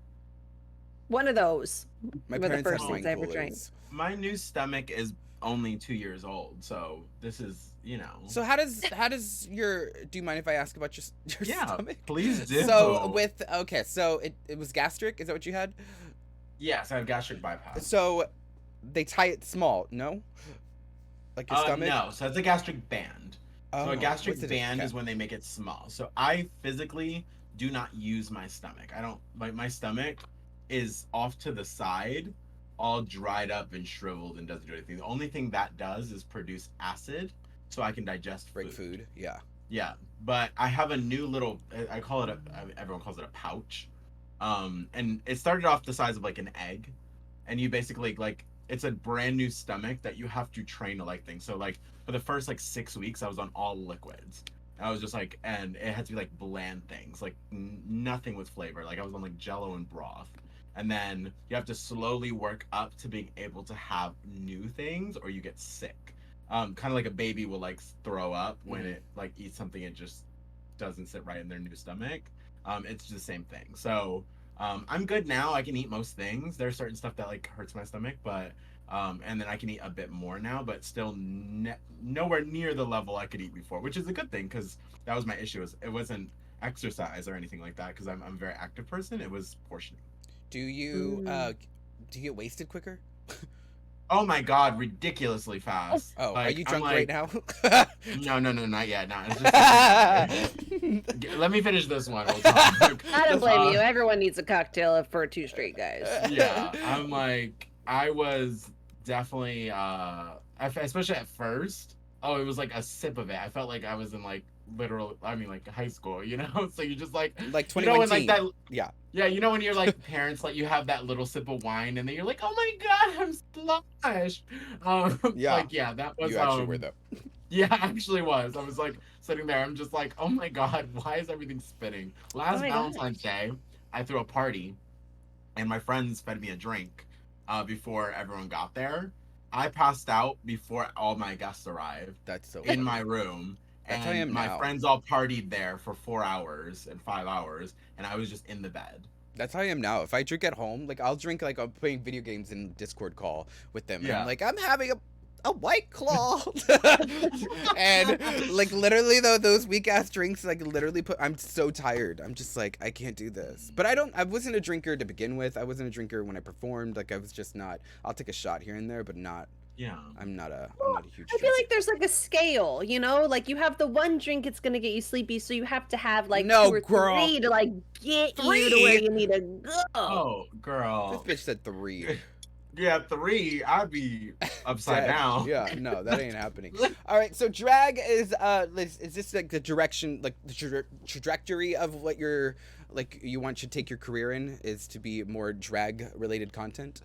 One of those. My were the parents had first wine things I ever drank. coolers. My new stomach is only 2 years old, so this is, you know. So how does your? Do you mind if I ask about your yeah, stomach? please do. So so it was gastric. Is that what you had? yes, I have gastric bypass. So they tie it small, no? Like your stomach? No, so it's a gastric band. So Oh, a gastric what's the band difference? is when they make it small. So I physically do not use my stomach. I don't like my stomach is off to the side, all dried up and shriveled and doesn't do anything. The only thing that does is produce acid so I can digest Break food. Yeah. Yeah, but I have a new little. I call it everyone calls it a pouch, and it started off the size of like an egg, and you basically like it's a brand new stomach that you have to train to like things. So like for the first like 6 weeks, I was on all liquids, I was just like, and it had to be like bland things, like nothing with flavor. Like I was on like Jello and broth, and then you have to slowly work up to being able to have new things, or you get sick. Kind of like a baby will like throw up when it like eats something it just doesn't sit right in their new stomach. It's the same thing. So I'm good now. I can eat most things. There's certain stuff that like hurts my stomach, but and then I can eat a bit more now, but still nowhere near the level I could eat before, which is a good thing because that was my issue. It wasn't exercise or anything like that because I'm a very active person. It was portioning. Do you get wasted quicker? Oh my god, ridiculously fast. Oh, like, are you drunk right now? No, not yet. No, it's just let me finish this one. We'll talk. I don't blame you. Everyone needs a cocktail for 2 straight guys. Yeah, I'm like, I was definitely, especially at first. Oh, it was like a sip of it. I felt like I was in like literal, I mean like high school, you know? So you just like 2019. You know, when, like, that, yeah. Yeah, you know when you're like parents, like you have that little sip of wine and then you're like, oh my god, I'm sloshed. Yeah. Like, yeah, that was, you actually were though. Yeah, I actually was. I was like sitting there, I'm just like, oh my god, why is everything spinning? Last Valentine's Day, I threw a party and my friends fed me a drink before everyone got there. I passed out before all my guests arrived. That's so in my room. That's and how I am my now. friends all partied there for 4 hours and 5 hours, and I was just in the bed. That's how I am now. If I drink at home, like I'll drink like I'm playing video games in Discord call with them. And Yeah. I'm like, I'm having a White Claw. And like literally though, those weak ass drinks like literally I'm so tired. I'm just like, I can't do this. But I wasn't a drinker to begin with. I wasn't a drinker when I performed. Like I was just not. I'll take a shot here and there, but not. Yeah. I'm not a huge I feel like there's like a scale, you know? Like you have the one drink, it's gonna get you sleepy, so you have to have like No, 2 or girl. 3 to like get you to 3? where you need to go. Oh, girl. This bitch said 3. Yeah, 3. I'd be upside Dead. down. Yeah, no, that ain't happening. All right, so drag is this like the direction, like the trajectory of what you're like you want to take your career in is to be more drag related content?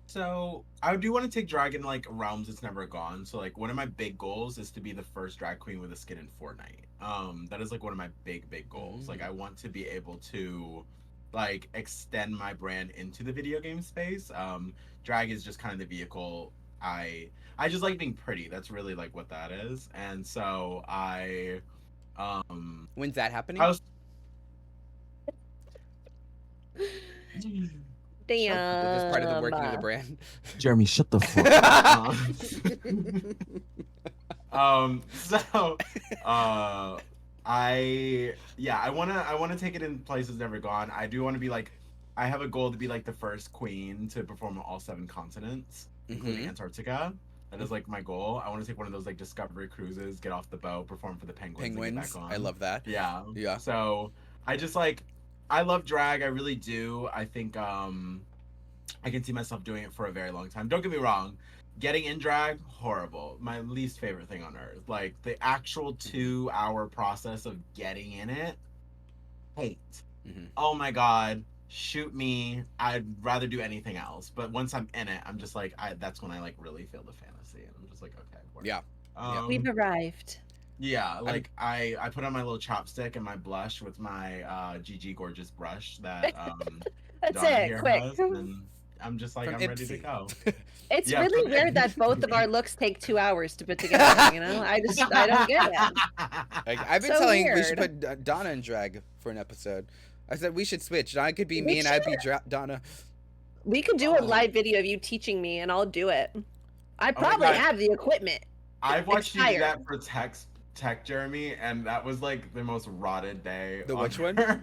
So I do want to take drag in like realms it's never gone. So like one of my big goals is to be the first drag queen with a skin in Fortnite. That is like one of my big goals. Like I want to be able to like extend my brand into the video game space. Drag is just kind of the vehicle. I just like being pretty. That's really like what that is. And so When's that happening? I was Damn. Is this part of the working of the brand? Jeremy, shut the fuck up. So I wanna take it in places never gone. I do want to be like, I have a goal to be like the first queen to perform on all 7 continents, including Antarctica. That is like my goal. I want to take one of those like Discovery cruises, get off the boat, perform for the penguins. And get back on. I love that. Yeah. Yeah. So I just like, I love drag. I really do. I think I can see myself doing it for a very long time. Don't get me wrong. Getting in drag, horrible. My least favorite thing on earth. Like the actual 2-hour process of getting in it, hate. Oh my god, shoot me. I'd rather do anything else. But once I'm in it, I'm just like, that's when I like really feel the fantasy. And I'm just like, okay. Work. Yeah. We've arrived. Yeah, like I put on my little chopstick and my blush with my GG Gorgeous brush that That's Dawna it, here quick. has, and I'm just like, From I'm ready to Ipsy. go. It's Yeah, really from weird that both of our looks take 2 hours to put together, you know? I don't get it. Like, I've been So telling we should weird. put Dawna in drag for an episode. I said we should switch. I could be We me and I'd be Dawna. We could do a Oh. live video of you teaching me and I'll do it. I my probably God. have the equipment. I've watched you do Expired. that for tech, Jeremy, and that was like the most rotted day. The on which one? her.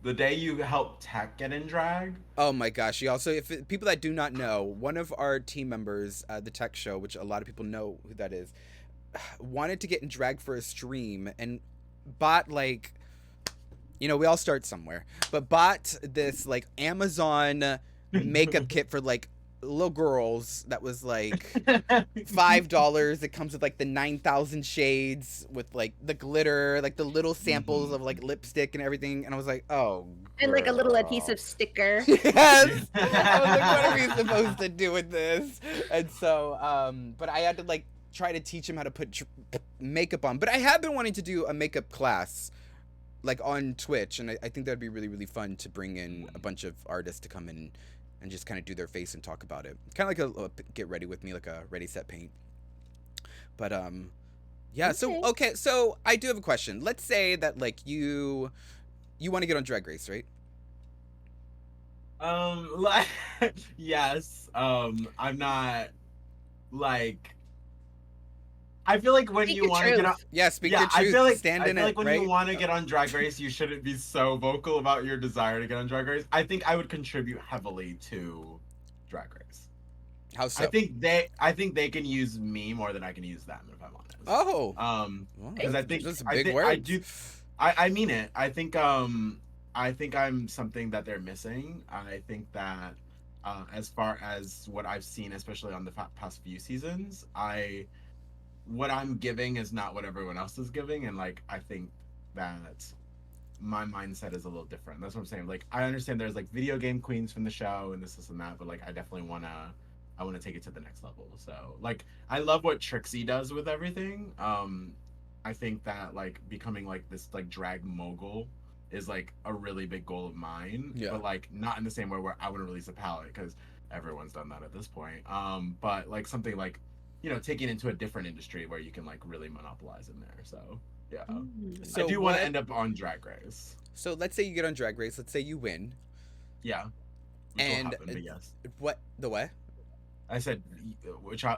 The day you helped Tech get in drag. Oh my gosh! You also, people that do not know, one of our team members, the Tech Show, which a lot of people know who that is, wanted to get in drag for a stream and bought like, you know, we all start somewhere, but bought this like Amazon makeup kit for like little girls that was like $5. It comes with like the 9,000 shades with like the glitter, like the little samples of like lipstick and everything, and I was like, oh. And like a little girl. adhesive sticker. Yes. I was like, what are we supposed to do with this? And so, but I had to like try to teach him how to put makeup on. But I have been wanting to do a makeup class, like on Twitch, and I think that'd be really, really fun to bring in a bunch of artists to come in and just kind of do their face and talk about it. Kind of like a get ready with me, like a ready set paint. But yeah. Okay. So I do have a question. Let's say that like you want to get on Drag Race, right? Like, yes. I'm not like. I feel like when Speak you your want to get on, truth. Yeah, speak yeah, your truth. I feel like Stand I in feel it, like when right? you want to get on Drag Race, you shouldn't be so vocal about your desire to get on Drag Race. I think I would contribute heavily to Drag Race. How so? I think they can use me more than I can use them, if I'm honest. Oh. Because I think those are I big think words. I do. I mean it. I think I'm something that they're missing. I think that as far as what I've seen, especially on the past few seasons, what I'm giving is not what everyone else is giving, and like I think that my mindset is a little different. That's what I'm saying. Like I understand there's like video game queens from the show and this and that, but like I definitely I want to take it to the next level. So like I love what Trixie does with everything. I think that like becoming like this like drag mogul is like a really big goal of mine. Yeah. But like not in the same way where I want to release a palette because everyone's done that at this point. But like something like, you know, taking it into a different industry where you can like really monopolize in there. So yeah. So I do want what- to end up on Drag Race. So let's say you get on Drag Race. Let's say you win. Yeah. Which will And happen, but yes. What the what? I said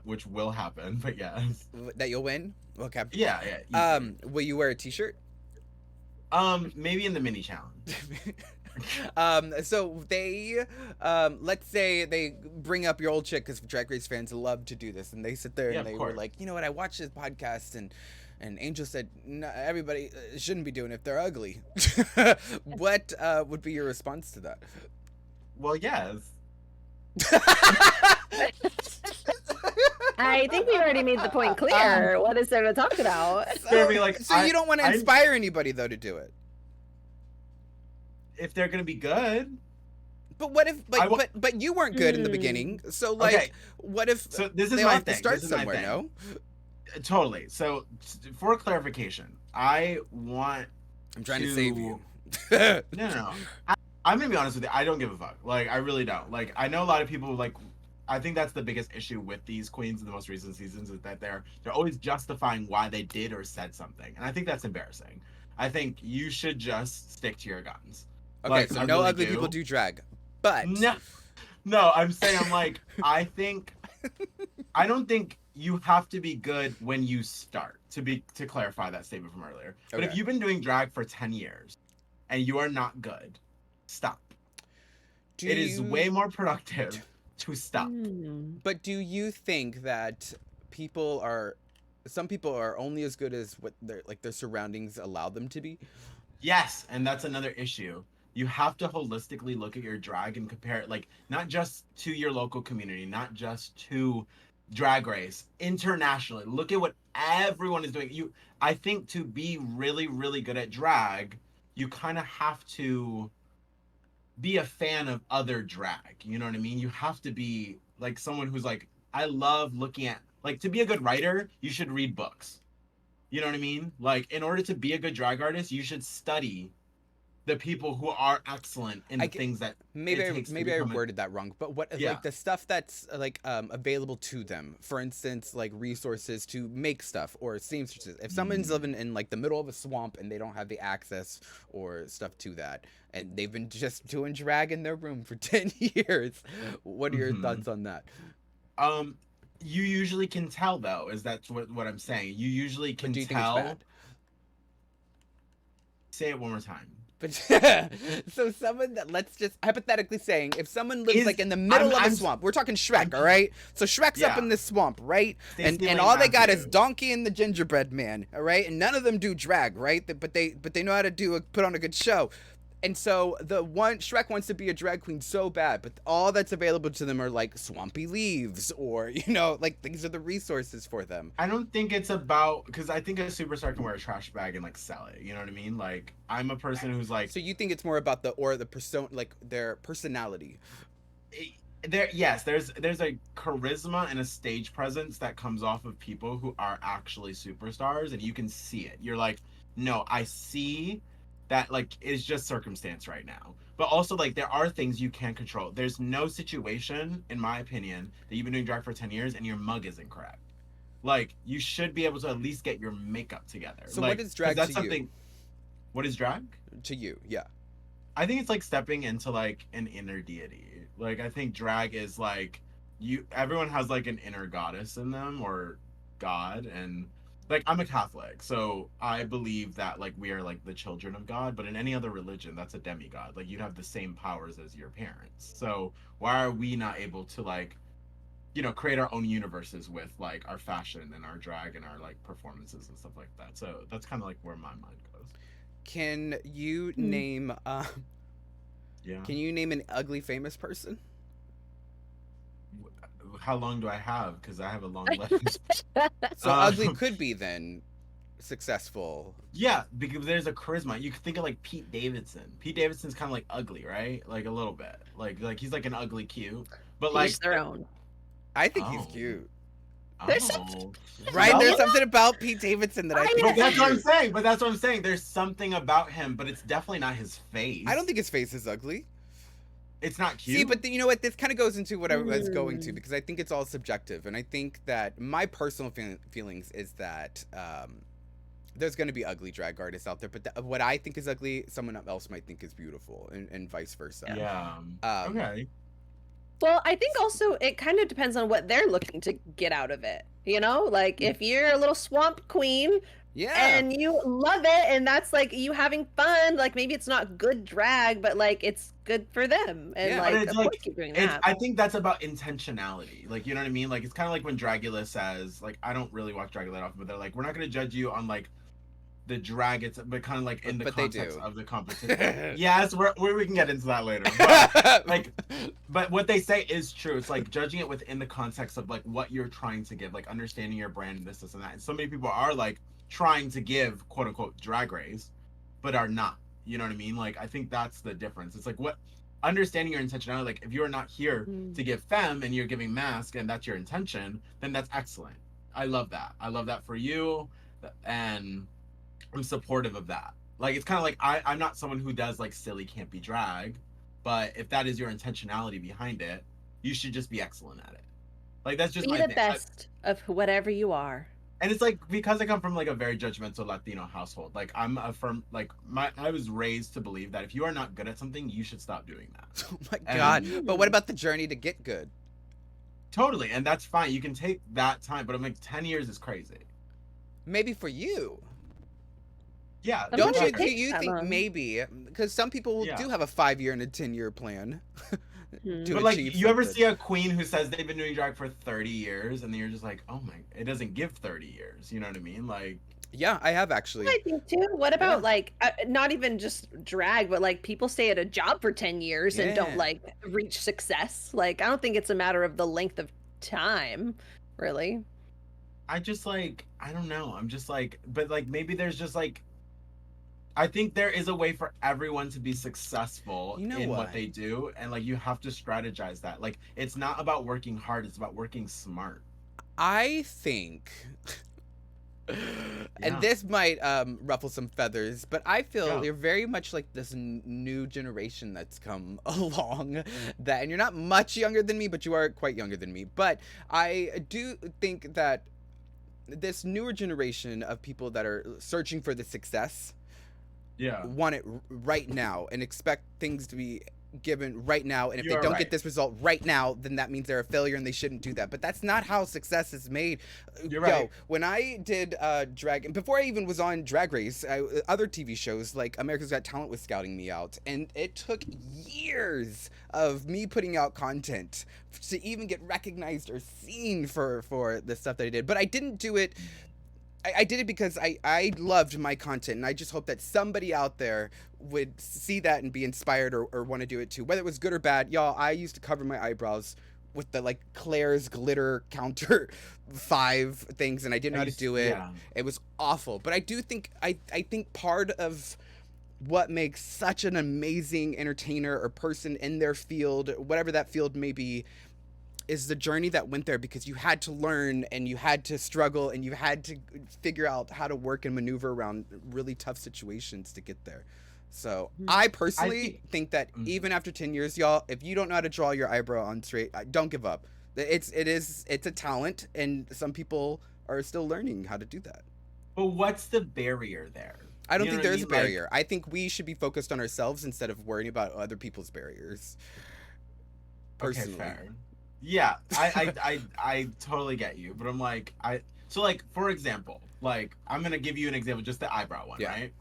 which will happen, but yes. That you'll win? Okay. Yeah, yeah. Easy. Will you wear a t-shirt? Maybe in the mini challenge. So they, let's say they bring up your old chick because Drag Race fans love to do this, and they sit there Yeah, and of they were course. like, you know what? I watched this podcast and Angel said no, everybody shouldn't be doing it if they're ugly. What would be your response to that? Well, yes. I think we already made the point clear. What is there to talk about? Jeremy, like, So you don't want to I'm- inspire anybody though to do it. If they're gonna be good. But what if? I wa- But you weren't good in the beginning. So like, Okay. what if? So this is they my all have thing. to start This is my somewhere. thing. No. Totally. So for clarification, I want I'm trying to save you. no. I'm gonna be honest with you. I don't give a fuck. Like I really don't. Like I know a lot of people like. I think that's the biggest issue with these queens in the most recent seasons is that they're always justifying why they did or said something, and I think that's embarrassing. I think you should just stick to your guns. Okay, Like, so I no really ugly people do drag, but No, I'm saying I'm like I don't think you have to be good when you start. To clarify that statement from earlier. But if Okay. you've been doing drag for 10 years and you are not good, stop. It is way more productive to stop. But do you think that some people are only as good as what their surroundings allow them to be? Yes, and that's another issue. You have to holistically look at your drag and compare it, like not just to your local community, not just to Drag Race, internationally. Look at what everyone is doing. I think to be really, really good at drag, you kind of have to be a fan of other drag. You know what I mean? You have to be like someone who's like, I love looking at, like, to be a good writer, you should read books. You know what I mean? Like, in order to be a good drag artist, you should study the people who are excellent in the things that maybe it takes to I become a- worded that wrong, but what Yeah. like the stuff that's like available to them, for instance, like resources to make stuff or seamstresses. If someone's living in like the middle of a swamp and they don't have the access or stuff to that, and they've been just doing drag in their room for 10 years, what are your thoughts on that? You usually can tell though, is that's what I'm saying. You usually can Do you think tell. it's bad? Say it one more time. But so someone that, let's just hypothetically saying, if someone lives like in the middle of a swamp, we're talking Shrek, all right? So Shrek's up Yeah. in this swamp, right? Stay And stealing all they got is Matthew. Donkey and the Gingerbread Man, all right? And none of them do drag, right? But they know how to put on a good show. And so Shrek wants to be a drag queen so bad, but all that's available to them are like swampy leaves, or like these are the resources for them. I don't think it's about, because I think a superstar can wear a trash bag and like sell it. You know what I mean? Like I'm a person who's like, So you think it's more about the persona, like their personality? there's a charisma and a stage presence that comes off of people who are actually superstars, and you can see it. You're like, no, I see that, like, it's just circumstance right now. But also, like, there are things you can control. There's no situation, in my opinion, that you've been doing drag for 10 years and your mug isn't correct. Like, you should be able to at least get your makeup together. So like, what is drag that's to you? something. What is drag? To you, yeah. I think it's like stepping into like an inner deity. Like, I think drag is like, everyone has like an inner goddess in them, or god. And like, I'm a Catholic, so I believe that like we are like the children of God, but in any other religion that's a demigod. Like, you'd have the same powers as your parents. So why are we not able to, like, create our own universes with like our fashion and our drag and our like performances and stuff like that? So that's kind of like where my mind goes. Can you name Yeah. Can you name an ugly famous person? How long do I have? Because I have a long list. So ugly could be then successful. Yeah, because there's a charisma. You could think of like Pete Davidson. Pete Davidson's kind of like ugly, right? Like a little bit. Like he's like an ugly cute. But like Each their own. I think he's Oh. cute. There's oh. Right? No? There's something about Pete Davidson that I think But is that's what I'm cute. saying. But that's what I'm saying. There's something about him, but it's definitely not his face. I don't think his face is ugly. it's not cute. See, but you know what? This kind of goes into what I was going to, because I think it's all subjective, and I think that my personal feelings is that there's going to be ugly drag artists out there, but what I think is ugly, someone else might think is beautiful, and vice versa. Yeah. Okay. Well, I think also it kind of depends on what they're looking to get out of it. Like if you're a little swamp queen Yeah. and you love it and that's like you having fun, like maybe it's not good drag, but like it's good for them. And Yeah. But like it's of like, course keep doing that. I think that's about intentionality. Like, you know what I mean? Like, it's kind of like when Dragula says, like, I don't really watch Dragula that often, but they're like, we're not going to judge you on like the drag, but kind of like in the But they context do. of the competition. Yes, we can get into that later. But like, but what they say is true. It's like judging it within the context of like what you're trying to give, like understanding your brand, this and that. And so many people are like trying to give quote unquote drag race, but are not. You know what I mean? Like, I think that's the difference. It's like what understanding your intentionality. Like, if you're not here to give femme and you're giving mask and that's your intention, then that's excellent. I love that. I love that for you, and I'm supportive of that. Like, it's kind of like I'm not someone who does like silly campy drag, but if that is your intentionality behind it, you should just be excellent at it. Like, that's just Be my the thing. best of whatever you are. And it's like, because I come from like a very judgmental Latino household, like I'm a firm, like I was raised to believe that if you are not good at something, you should stop doing that. Oh my And- god. But what about the journey to get good? Totally, and that's fine. You can take that time, but I'm like 10 years is crazy. Maybe for you. Yeah. Don't Sometimes you? it Do takes you that think long. maybe? Because some people Yeah. do have a 5-year and a 10-year plan. Mhm. to But like, achieve you ever something. see a queen who says they've been doing drag for 30 years, and then you're just like, oh my, it doesn't give 30 years. You know what I mean? Like, Yeah, I have actually. I think too. What about Yeah. like not even just drag, but like people stay at a job for 10 years and Yeah. don't like reach success? Like I don't think it's a matter of the length of time, really. I just like, I don't know. I'm just like, but like maybe there's just like, I think there is a way for everyone to be successful You know in what what? they do, and like you have to strategize that. Like, it's not about working hard, it's about working smart. I think, Yeah. and this might ruffle some feathers, but I feel Yeah. you're very much like this new generation that's come along. And you're not much younger than me, but you are quite younger than me. But I do think that this newer generation of people that are searching for the success Yeah. want it right now and expect things to be given right now, and if You they are don't right. get this result right now, then that means they're a failure and they shouldn't do that. But that's not how success is made. You're right. When I did drag, and before I even was on Drag Race, other TV shows like America's Got Talent was scouting me out, and it took years of me putting out content to even get recognized or seen for the stuff that I did. But I didn't do it. I did it because I loved my content, and I just hope that somebody out there would see that and be inspired or want to do it too. Whether it was good or bad, y'all, I used to cover my eyebrows with the like Claire's glitter counter 5 things, and I didn't know how to do it. Yeah. It was awful. But I do think I think part of what makes such an amazing entertainer or person in their field, whatever that field may be, is the journey that went there, because you had to learn and you had to struggle and you had to figure out how to work and maneuver around really tough situations to get there. So I personally think that even after 10 years, y'all, if you don't know how to draw your eyebrow on straight, don't give up. It's a talent, and some people are still learning how to do that. But what's the barrier there? I don't You know think what I there's a mean? Like- barrier. I think we should be focused on ourselves instead of worrying about other people's barriers. Personally. Okay, fair. Yeah, I totally get you, but I'm like, so like, for example, like, I'm gonna give you an example, just the eyebrow one, Yeah. right?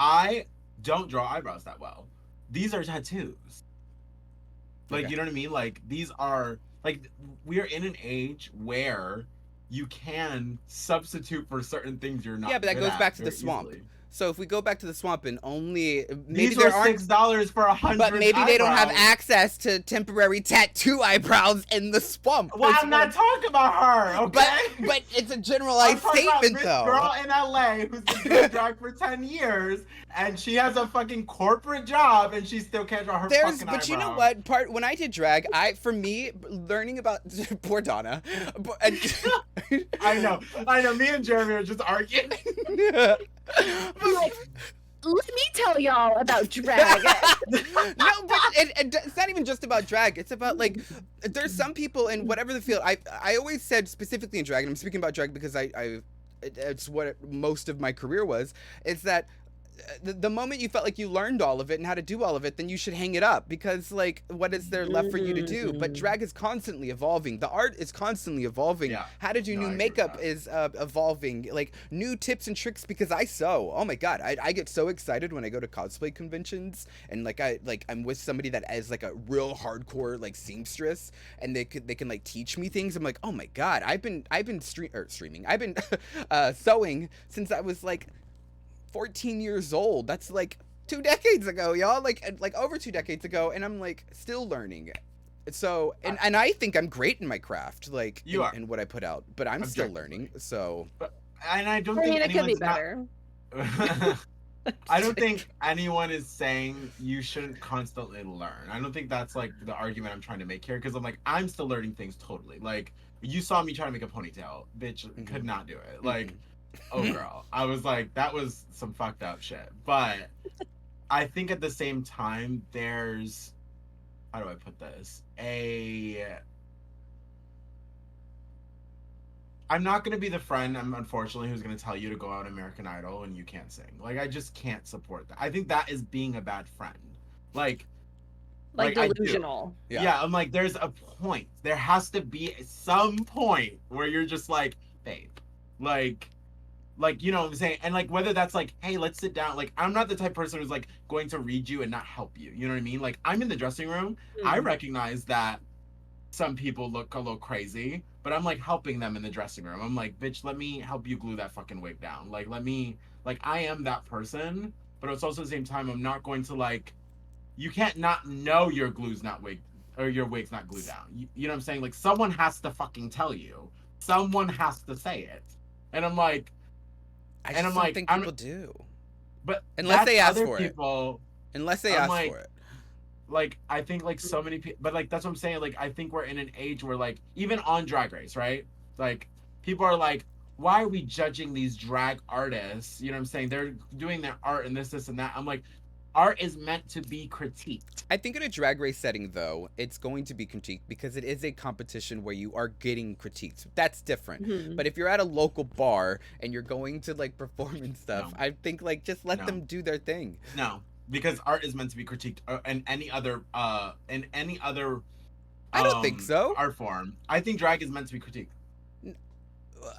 I don't draw eyebrows that well. These are tattoos. Like, Okay. you know what I mean? Like, these are, like, we are in an age where you can substitute for certain things you're not. Yeah, but that good goes at back to the very swamp. easily. So if we go back to the swamp and only maybe These there were aren't, $6 for 100. but maybe they don't have eyebrows. access to temporary tattoo eyebrows in the swamp. Well, That's I'm what not talking about her, okay? But it's a I'm generalized talking about statement this though. girl in LA who's been doing drag for 10 years, and she has a fucking corporate job, and she still can't draw her There's, fucking but you know eyebrow. what? When I did drag, for me, learning about poor Dawna. I know. Me and Jeremy are just arguing. Like, let me tell y'all about drag. No, but it's not even just about drag. It's about, like, there's some people in whatever the field. I always said specifically in drag, and I'm speaking about drag because it's what most of my career was. It's that the moment you felt like you learned all of it and how to do all of it, then you should hang it up, because, like, what is there left for you to do? But drag is constantly evolving. The art is constantly evolving. Yeah. How to do No, I new agree with makeup that. is evolving. Like, new tips and tricks, because I sew. Oh my god, I get so excited when I go to cosplay conventions and I'm with somebody that is like a real hardcore like seamstress, and they can like teach me things. I'm like, oh my god, I've been streaming. I've been sewing since I was like 14 years old. That's like 2 decades ago, y'all. Like over 2 decades ago, and I'm like still learning. So and I think I'm great in my craft, like You are. in what I put out, but I'm still learning. So And I don't I think mean, it could be anyone's better. I don't think anyone is saying you shouldn't constantly learn. I don't think that's like the argument I'm trying to make here, because I'm like, I'm still learning things totally. Like, you saw me trying to make a ponytail, bitch, could not do it. Like, oh girl, I was like, that was some fucked up shit. But I think at the same time, there's, how do I put this? I'm not going to be the friend, unfortunately, who's going to tell you to go out American Idol and you can't sing. Like, I just can't support that. I think that is being a bad friend. Like I do. delusional. Yeah, I'm like, there's a point. There has to be some point where you're just like, babe, like, you know what I'm saying? And like, whether that's like, hey, let's sit down. Like, I'm not the type of person who's like going to read you and not help you. You know what I mean? Like, I'm in the dressing room. I recognize that some people look a little crazy, but I'm like helping them in the dressing room. I'm like, bitch, let me help you glue that fucking wig down. Like, I am that person, but it's also at the same time, I'm not going to like, you can't not know your glue's not wig, or your wig's not glued down. You know what I'm saying? Like, someone has to fucking tell you. Someone has to say it. And I'm like, I and just I'm don't like, think I'm- people do. but Unless they ask other for it. people, Unless they I'm ask like- for it. like, I think like so many people, but like that's what I'm saying. Like, I think we're in an age where like, even on Drag Race, right? Like, people are like, why are we judging these drag artists? You know what I'm saying? They're doing their art and this and that. I'm like, art is meant to be critiqued. I think in a drag race setting, though, it's going to be critiqued because it is a competition where you are getting critiqued. That's different. But if you're at a local bar and you're going to like perform and stuff, No. I think like just let No. them do their thing. No, because art is meant to be critiqued in any other I don't think so. art form. I think drag is meant to be critiqued.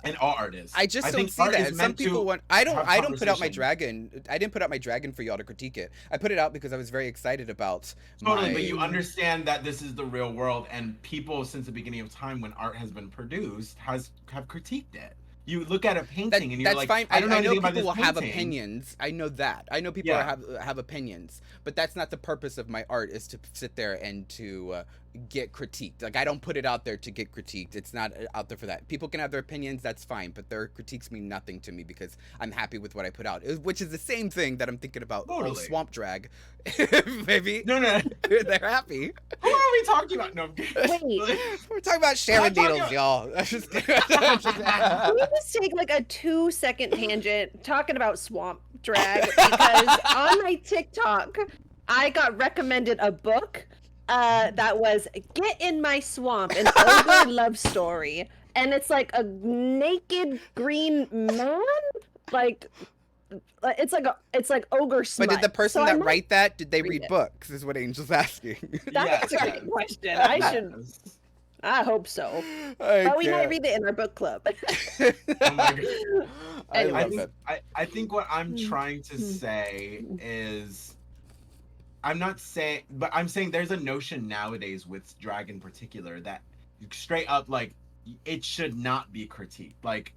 And all artists. I just don't think see art that. is Some meant to people want. have I don't put out my conversation. dragon. I didn't put out my dragon for y'all to critique it. I put it out because I was very excited about. Totally, my... but you understand that this is the real world, and people since the beginning of time, when art has been produced, have critiqued it. You look at a painting and you're that's like, fine. I don't know I know anything about people this will have painting. opinions. I know that. I know people Yeah. have opinions, but that's not the purpose of my art. Is to sit there and to get critiqued. Like, I don't put it out there to get critiqued. It's not out there for that. People can have their opinions, that's fine, but their critiques mean nothing to me because I'm happy with what I put out, which is the same thing that I'm thinking about swamp drag. Maybe No. they're happy. Who are we talking about? No, I'm kidding. Wait. We're talking about Sharon talking Needles, y'all. I'm just kidding. Can we just take like a 2-second tangent talking about swamp drag? Because on my TikTok, I got recommended a book that was Get in My Swamp, an ogre love story. And it's like a naked green man? Like it's like ogre smut. But did the person So that might write that, did they read it. books, is what Angel's asking. That's Yes, a yes. great question. I hope so. I But we might can't. read it in our book club. Oh my god. I Anyway. love it. I think what I'm trying to say is, I'm not saying, but I'm saying there's a notion nowadays with drag in particular that straight up, like, it should not be critiqued. Like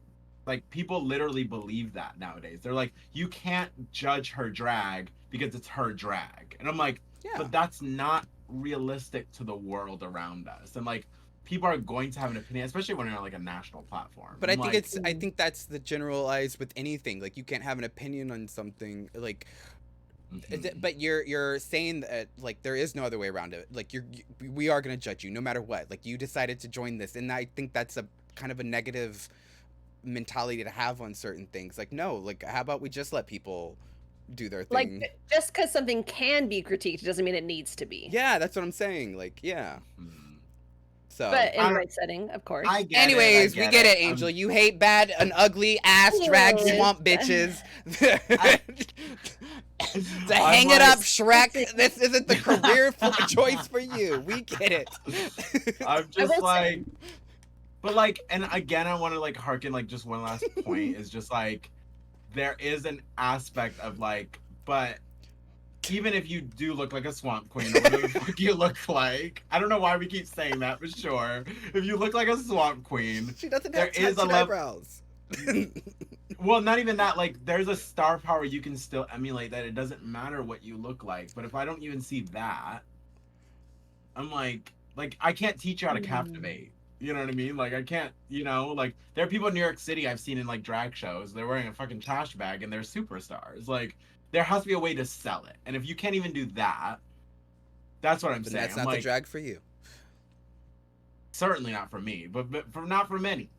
people literally believe that nowadays. They're like, you can't judge her drag because it's her drag. And I'm like, Yeah. but that's not realistic to the world around us. And like, people are going to have an opinion, especially when you're on like a national platform. But I I'm think like, I think that's the generalized with anything. Like, you can't have an opinion on something, like, but you're saying that, like, there is no other way around it. Like, we are gonna judge you no matter what. Like, you decided to join this, and I think that's a kind of a negative mentality to have on certain things. Like, no, like, how about we just let people do their thing? Like, just because something can be critiqued doesn't mean it needs to be. Yeah, that's what I'm saying. Like, yeah. So. But in I the don't- right setting, of course. I get Anyways, it, we get it, Angel. You hate bad and ugly ass drag Yes. swamp bitches. To I'm hang it like- up, Shrek. This isn't the career choice for you. We get it. I'm I just will like, say- but like, and again, I want to like harken like just one last point is just like, there is an aspect of like, but even if you do look like a swamp queen or whatever the fuck you look like, I don't know why we keep saying that, but sure, if you look like a swamp queen, She doesn't There have is a tattooed lev- eyebrows. well, not even that, like, there's a star power you can still emulate that. It doesn't matter what you look like, but if I don't even see that, I'm like I can't teach you how to captivate. You know what I mean? Like, I can't, like, there are people in New York City I've seen in, like, drag shows. They're wearing a fucking trash bag and they're superstars. Like, there has to be a way to sell it. And if you can't even do that, that's what I'm But saying. that's I'm not the like, drag for you. certainly not for me, but not for many.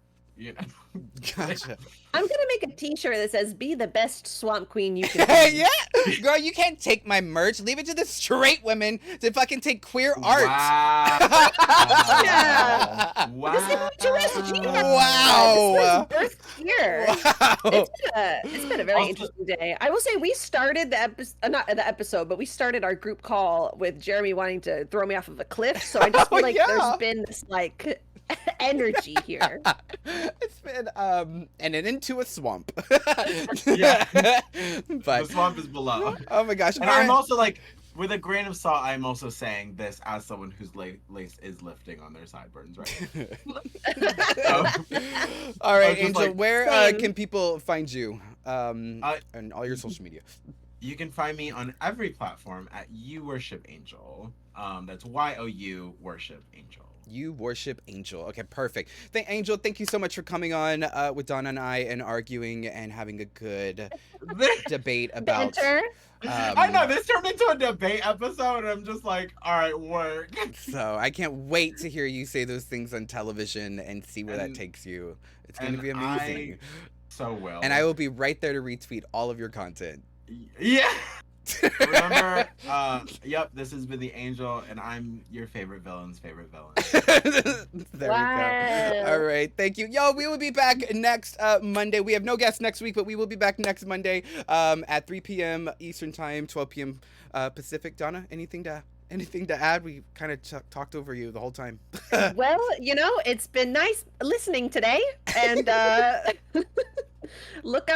Gotcha. I'm gonna make a T-shirt that says "Be the best swamp queen you can be." Yeah, girl, you can't take my merch. Leave it to the straight women to fucking take queer art. Wow. Yeah. Wow. TwoSG. Wow. This was birthed here. Wow. It's been a very Also- interesting day. I will say we started the episode, not the episode, but we started our group call with Jeremy wanting to throw me off of a cliff. So I just feel like yeah. there's been this like energy here. It's been and then into a swamp. Yeah. But The swamp is below. oh my gosh. And All I'm right. also like, with a grain of salt, I'm also saying this as someone whose lace is lifting on their sideburns right now. All right, just Angel, like- where Same. can people find you and all your social media? You can find me on every platform at YouWorshipAngel. That's YOU Worship Angel. You worship Angel. Okay, perfect. Angel, thank you so much for coming on with Dawna and I and arguing and having a good debate about. Banter. I know, this turned into a debate episode, and I'm just like, all right, work. So I can't wait to hear you say those things on television and see where that And- takes you. It's going to and be amazing. So well. And I will be right there to retweet all of your content. Yeah. Remember, yep, this has been the Angel, and I'm your favorite villain's favorite villain. There we Wow. go. All right, thank you. Yo, we will be back next Monday. We have no guests next week, but we will be back next Monday at 3 p.m. Eastern Time, 12 p.m. Pacific. Dawna, anything to add? We kind of talked over you the whole time. Well, it's been nice listening today, and look out.